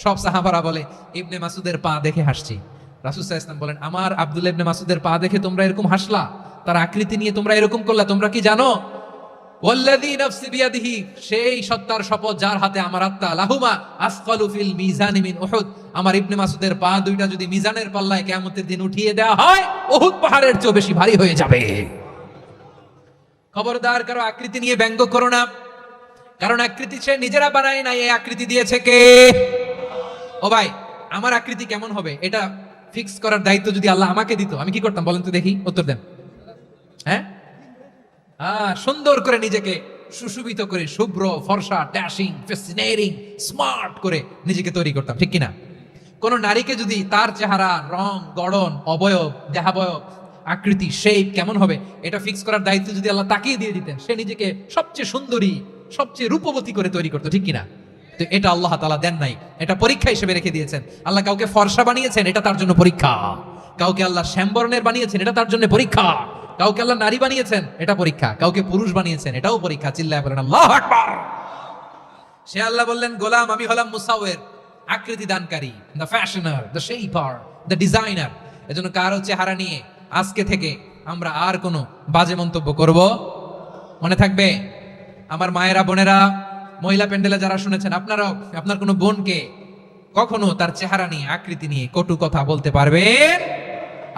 সব সাহাবারা বলে, ইবনে মাসুদের পা দেখে হাসছি। রাসূল সাল্লাল্লাহু আলাইহি ওয়াসাল্লাম বলেন, আমার আব্দুল্লাহ ইবনে মাসুদের পা দেখে তোমরা এরকম হাসলা, তার আকৃতি নিয়ে তোমরা এরকম করলা, তোমরা কি জানো? ওয়াল্লাযী নাফসি বিয়াদিহি, সেই সত্তার শপথ যার হাতে আমার আত্মা, লাহুমা আসকালু ফিল মিজানি মিন উহুদ, আমার ইবনে মাসুদের পা দুইটা যদি মিজানের পাল্লায় কিয়ামতের দিন উঠিয়ে দেওয়া হয়, উহুদ পাহাড়ের চেয়ে বেশি ভারী হয়ে যাবে। খবরদার, কারো আকৃতি নিয়ে ব্যঙ্গ করো না, কারণ আকৃতি সে নিজেরা বানায় না, এই আকৃতি দিয়েছে কে? ও ভাই, আমার আকৃতি কেমন হবে এটা ফিক্স করার দায়িত্ব যদি আল্লাহ আমাকে দিত, আমি কি করতাম বলেন তো দেখি, উত্তর দেন। হ্যাঁ, সুন্দর করে নিজেকে সুশোভিত করে, শুভ্র, ফর্সা, ড্যাশিং, ফ্যাসিনেটিং, স্মার্ট করে নিজেকে তৈরি করতাম, ঠিক কিনা? কোন নারীকে যদি তার চেহারা, রং, গড়ন, অবয়ব, দেহাবয়ব, আকৃতি, শেপ কেমন হবে এটা ফিক্স করার দায়িত্ব যদি আল্লাহ তাকিয়ে দিয়ে দিতেন, সে নিজেকে সবচেয়ে সুন্দরী, সবচেয়ে রূপবতী করে তৈরি করতো, ঠিক কিনা? তো এটা আল্লাহ তাআলা দেন নাই, এটা পরীক্ষা হিসেবে রেখে দিয়েছেন। আল্লাহ কাউকে ফর্সা বানিয়েছেন, এটা তার জন্য পরীক্ষা। কাউকে আল্লাহ শ্যামবর্ণের বানিয়েছেন, এটা তার জন্য পরীক্ষা। কাউকে আল্লাহ নারী বানিয়েছেন, এটা পরীক্ষা। কাউকে পুরুষ বানিয়েছেন, এটাও পরীক্ষা। চিল্লায় বলেন আল্লাহু আকবার। সে আল্লাহ বললেন, গোলাম আমি হলাম মুসাওয়ির, আকৃতি দানকারী, the fashioner, the shaper, the designer. এজন্য কারো চেহারা নিয়ে আজকে থেকে আমরা আর কোনো বাজে মন্তব্য করব মনে থাকবে? আমার মায়েরা, বোনেরা, মহিলা প্যান্ডেলে যারা শুনেছেন, আপনারাও আপনার কোনো বোনকে কখনো তার চেহারা নিয়ে, আকৃতি নিয়ে কটু কথা বলতে পারবেন?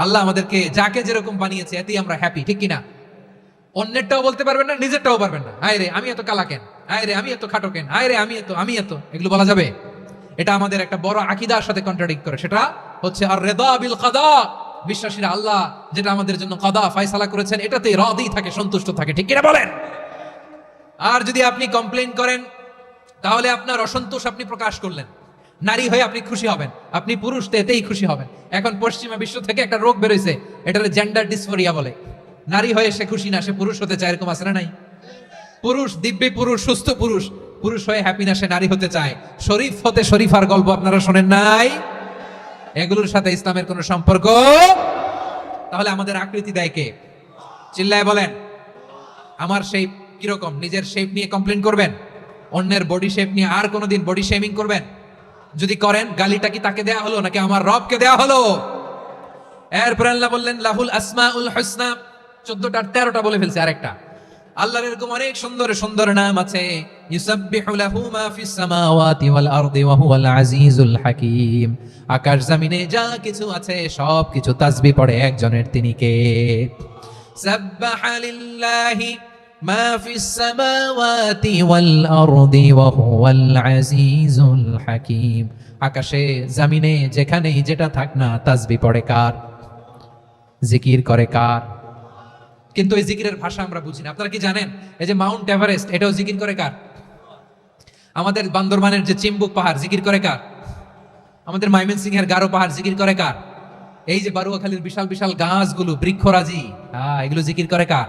আল্লাহ আমাদেরকে যাকে যেরকম বানিয়েছে এতেই আমরা হ্যাপি, ঠিক কিনা? অন্যেরটাও বলতে পারবেন না, নিজেরটাও পারবেন না। আয় রে আমি এত কালা কেন, আয় রে আমি এত খাটো কেন, আয় রে আমি এত, এগুলো বলা যাবে? এটা আমাদের একটা বড় আকীদার সাথে কন্ট্রাডিক্ট করে। সেটা হচ্ছে আর রিদা বিল কাদা। বিশ্বাসীরা আল্লাহ যেটা আমাদের জন্য কাদা ফয়সালা করেছেন এটাতেই রাদি থাকে, সন্তুষ্ট থাকে, ঠিক কিনা বলেন? আর যদি আপনি কমপ্লেইন করেন তাহলে আপনার অসন্তোষ আপনি প্রকাশ করলেন। নারী হয়ে আপনি খুশি হবেন, আপনি পুরুষ তো এতেই খুশি হবেন। এখন পশ্চিমা বিশ্ব থেকে একটা রোগ বেরোইছে, এটার জেন্ডার ডিসফোরিয়া বলে। নারী হয়ে সে খুশি না, সে পুরুষ হতে চায়, এরকম আছে না নাই? পুরুষ দিব্যি পুরুষ, সুস্থ পুরুষ, পুরুষ হয়ে হ্যাপি না, সে নারী হতে চায়। শরীফ হতে শরীফার গল্প আপনারা শোনেন নাই? এগুলোর সাথে ইসলামের কোনো সম্পর্ক? তাহলে আমাদের আকৃতি দেয় কে? চিল্লায় বলেন। আমার শেপ কিরকম, নিজের শেপ নিয়ে কমপ্লেন করবেন? অন্যের বডি শেপ নিয়ে আর কোনোদিন বডি শেমিং করবেন? যদি করেন গালিটা কি তাকে দেয়া হলো নাকি আমার রবকে দেয়া হলো? এরপর আল্লাহ বললেন লাহুল আসমাউল হুসনা, 14টা 13টা বলে ফেলছে আরেকটা। আল্লাহর এরকম অনেক সুন্দর সুন্দর নাম আছে। ইউসাব্বিহু লাহু মা ফিস সামাওয়াতি ওয়াল আরদি ওয়া হুয়াল আজিজুল হাকীম। আকাশ জমিনে যা কিছু আছে সব কিছু তাসবিহ পড়ে একজনের, তিনি কে? সাব্বাহা লিল্লাহি মা ফিস সামাওয়াতি ওয়াল আরদি ওয়া হুয়াল আজিজুল হাকীম। আকাশে জমিনে যেখানেই যেটা থাক না তাসবিহ পড়ে কার? জিকির করে কার? কিন্তু এই জিকিরের ভাষা আমরা বুঝি না। আপনারা কি জানেন এই যে মাউন্ট এভারেস্ট, এটাও জিকির করে কার? আমাদের বান্দরবানের যে চিম্বুক পাহাড় জিকির করে কার? আমাদের ময়মনসিংহ এর গারো পাহাড় জিকির করে কার? এই যে বারুয়াখালীর বিশাল বিশাল গাছগুলো, বৃক্ষরাজি, এগুলো জিকির করে কার?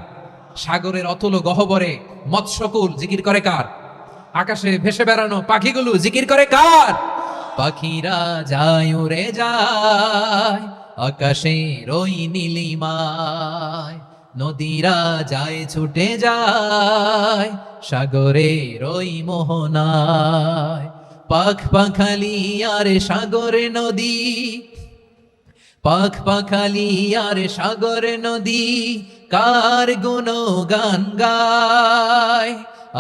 সাগরের অতল গহ্বরে মৎস্যকুল জিকির করে কার? আকাশে ভেসে বেড়ানো পাখিগুলো জিকির করে কার? পাখিরা যায় উড়ে যায় আকাশের ওই নীলিমায়, নদীরা যায় ছুটে যায় সাগরের ওই মোহনায়। পাখ পাখালি আর সাগরে নদী, পাখ পাখালি আর সাগর নদী কার গুণগান গায়?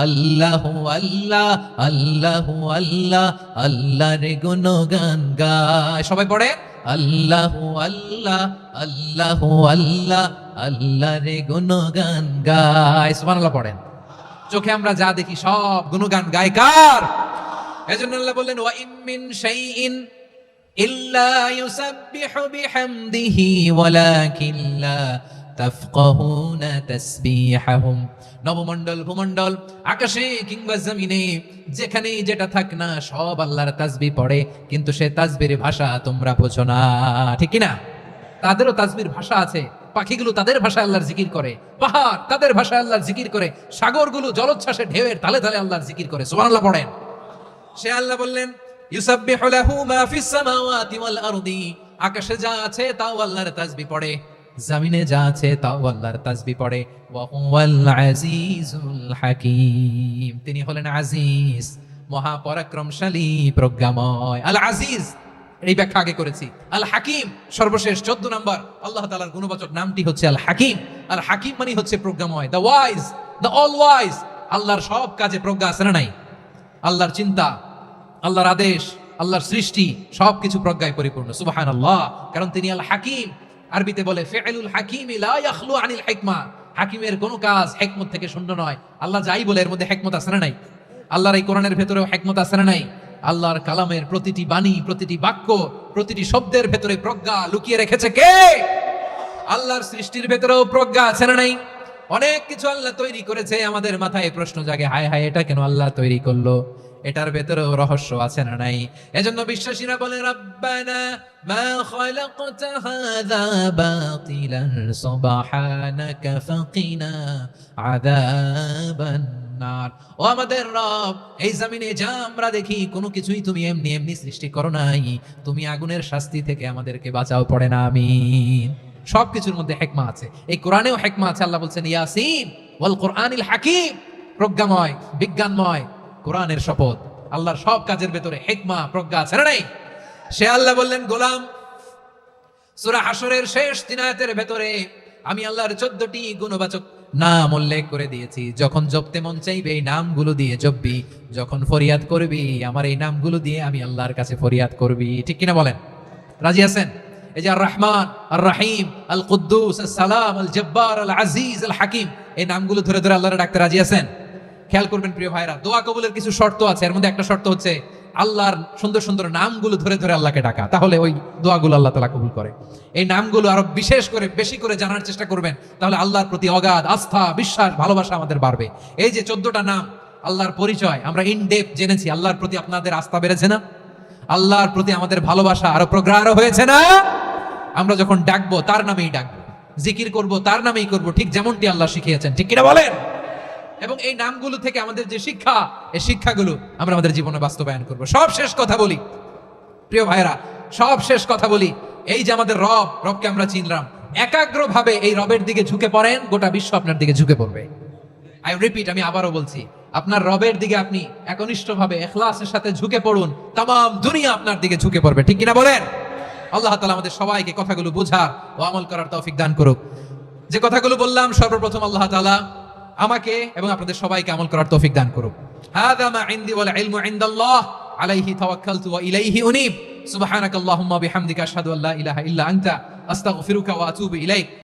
আল্লাহ আল্লাহ আল্লাহ আল্লাহ আল্লাহর গুণগান গায়। সবাই পড়ে আল্লাহ আল্লাহ আল্লাহ আল্লাহ আল্লাহর গুণগান গায়। সুবহানাল্লাহ পড়েন। চোখে আমরা যা দেখি সব গুণগান গায় কার? এজন্য আল্লাহ বললেন ওয়া ইম মিন শাইইন ইল্লা ইউসাব্বিহু বিহামদিহি ওয়ালাকিন লা তাফকাহুনা তাসবিহাহুম। নবমণ্ডল ভূমণ্ডল আকাশে কিংবা জমিনে যেখানেই যেটা থাক না সব আল্লাহর তাসবিহ পড়ে, কিন্তু সে তাসবিহের ভাষা তোমরা বোঝো না, ঠিক কি না? তাদেরও তাসবিহের ভাষা আছে। পাখিগুলো তাদের ভাষায় আল্লাহর জিকির করে, পাহাড় তাদের ভাষায় আল্লাহর জিকির করে, সাগরগুলো জলোচ্ছ্বাসে ঢেউয়ের তালে তালে আল্লাহর জিকির করে। সুবহানাল্লাহ পড়েন। সে আল্লাহ বললেন ইউসাব্বিহু লাহু মা ফিস সামাওয়াতি ওয়াল আরদি। আকাশে যা আছে তাও আল্লাহর তাসবিহ পড়ে, জমিনে যা আছে তাও আল্লাহর তাসবিহ পড়ে। ওয়া হুয়াল আজিজুল হাকীম। তিনি হলেন আজিজ, মহাপরাক্রমশালী, প্রজ্ঞাময়। আল আজিজ এই ব্যাখ্যা আগে করেছি। আল হাকিম সর্বশেষ 14 নম্বর আল্লাহ তাআলার গুণবাচক নামটি হচ্ছে আল হাকিম। আল হাকিম মানে হচ্ছে প্রজ্ঞাময়, the wise, the all wise. আল্লাহর সব কাজে প্রজ্ঞা আছে না নাই? আল্লাহর চিন্তা, আল্লাহর আদেশ, আল্লাহর সৃষ্টি সবকিছু প্রজ্ঞায় পরিপূর্ণ। সুবহানাল্লাহ। কারণ তিনি আল হাকিম। আরবিতে বলে ফিআলুল হাকিমি লা ইয়াখলু আনিল হিকমা। হাকিমের কোনো কাজ হিকমত থেকে শূন্য নয়। আল্লাহ যাই বলে এর মধ্যে হিকমত আছে না নাই? আল্লাহর এই কোরআনের ভেতরেও হিকমত আছে না নাই? আল্লাহর কালামের প্রতিটি বাণী, প্রতিটি বাক্য, প্রতিটি শব্দের ভেতরে প্রজ্ঞা লুকিয়ে রেখেছে কে? আল্লাহর সৃষ্টির ভেতরেও প্রজ্ঞা আছে না নাই? অনেক কিছু আল্লাহ তৈরি করেছে, আমাদের মাথায় প্রশ্ন জাগে, হায় হায় এটা কেন আল্লাহ তৈরি করলো? এটার ভেতরেও রহস্য আছে না নাই? এজন্য বিশ্বাসীরা বলে রব্বানা মা খালাকতা হাযা বাতিলান সুবহানাকা ফাকিনা আযাবান নার। ও আমাদের রব, এই জমিনে যা আমরা দেখি কোনো কিছুই তুমি এমনি এমনি সৃষ্টি করো নাই, তুমি আগুনের শাস্তি থেকে আমাদেরকে বাঁচাও, পড়ে না আমিন। সবকিছুর মধ্যে হিকমা আছে, এই কোরআনেও হিকমা আছে। আল্লাহ বলছেন ইয়াসিন ওয়াল কোরআনিল হাকিম। প্রজ্ঞাময়, বিজ্ঞানময় কোরআনের শপথ। আল্লাহর সব কাজের ভেতরে হিকমা, প্রজ্ঞা আছে না নাই? সে আল্লাহ বললেন গোলাম, সূরা হাশরের শেষ 3 আয়াতের ভেতরে আমি আল্লাহর 14টি গুণবাচক নাম উল্লেখ করে দিয়েছি। যখন জপতে মন চাইবে এই নামগুলো দিয়ে জপবি, যখন ফরিয়াদ করবি আমার এই নামগুলো দিয়ে আমি আল্লাহর কাছে ফরিয়াদ করবি। ঠিক কিনা বলেন? রাজি আছেন? এই যে আর রহমান, আর রাহিম, আল কুদ্দুস, আল সালাম, আল জব্বার, আল আজিজ, আল হাকিম, এই নামগুলো ধরে ধরে আল্লাহর ডাকতে রাজি আছেন? খেয়াল করবেন প্রিয় ভাইরা, দোয়া কবুলের কিছু শর্ত আছে। এর মধ্যে একটা শর্ত হচ্ছে আল্লাহর সুন্দর সুন্দর নামগুলো ধরে ধরে আল্লাহকে ডাকা, তাহলে ওই দোয়াগুলো আল্লাহ তাআলা কবুল করে। এই নামগুলো আরো বিশেষ করে বেশি করে জানার চেষ্টা করবেন, তাহলে আল্লাহর প্রতি অগাধ আস্থা, বিশ্বাস, ভালোবাসা আমাদের বাড়বে। এই যে 14টা নাম আল্লাহর পরিচয় আমরা ইন ডেপথ জেনেছি, আল্লাহর প্রতি আপনাদের আস্থা বেড়েছে না? আল্লাহর প্রতি আমাদের ভালোবাসা আরো প্রগাঢ় হয়েছে না? আমরা যখন ডাকবো তার নামেই ডাকবো, জিকির করব তার নামেই করব, ঠিক যেমনটি আল্লাহ শিখিয়েছেন, ঠিক কিনা বলেন? এবং এই নামগুলো থেকে আমাদের যে শিক্ষা, এই শিক্ষাগুলো আমরা আমাদের জীবনে বাস্তবায়ন করব। সব শেষ কথা বলি প্রিয় ভাইরা, সব শেষ কথা বলি, এই যে আমাদের রবকে আমরা চিনলাম, একাগ্রভাবে এই রবের দিকে ঝুঁকে পড়েন, গোটা বিশ্ব আপনার দিকে ঝুঁকে পড়বে। আই রিপিট, আমি আবারও বলছি, আপনার রবের দিকে আপনি একনিষ্ঠভাবে ইখলাসের সাথে ঝুঁকে পড়ুন, তামাম দুনিয়া আপনার দিকে ঝুঁকে পড়বে, ঠিক কিনা বলেন? আল্লাহ তাআলা আমাদের সবাইকে কথাগুলো বোঝার ও আমল করার তৌফিক দান করুক। যে কথাগুলো বললাম, সর্বপ্রথম আল্লাহ তাআলা আমাকে এবং আপনাদের সবাইকে আমল করার তৌফিক দান করুক। হাযা মা ইনদি ওয়াল ইলমু ইনদাল্লাহ আলাইহি তাওয়াক্কালতু ওয়া ইলাইহি উনীব। সুবহানাকাল্লাহুম্মা বিহামদিকা আশহাদু আল্লা ইলাহা ইল্লা আনতা আস্তাগফিরুকা ওয়া আতুবু ইলাইক।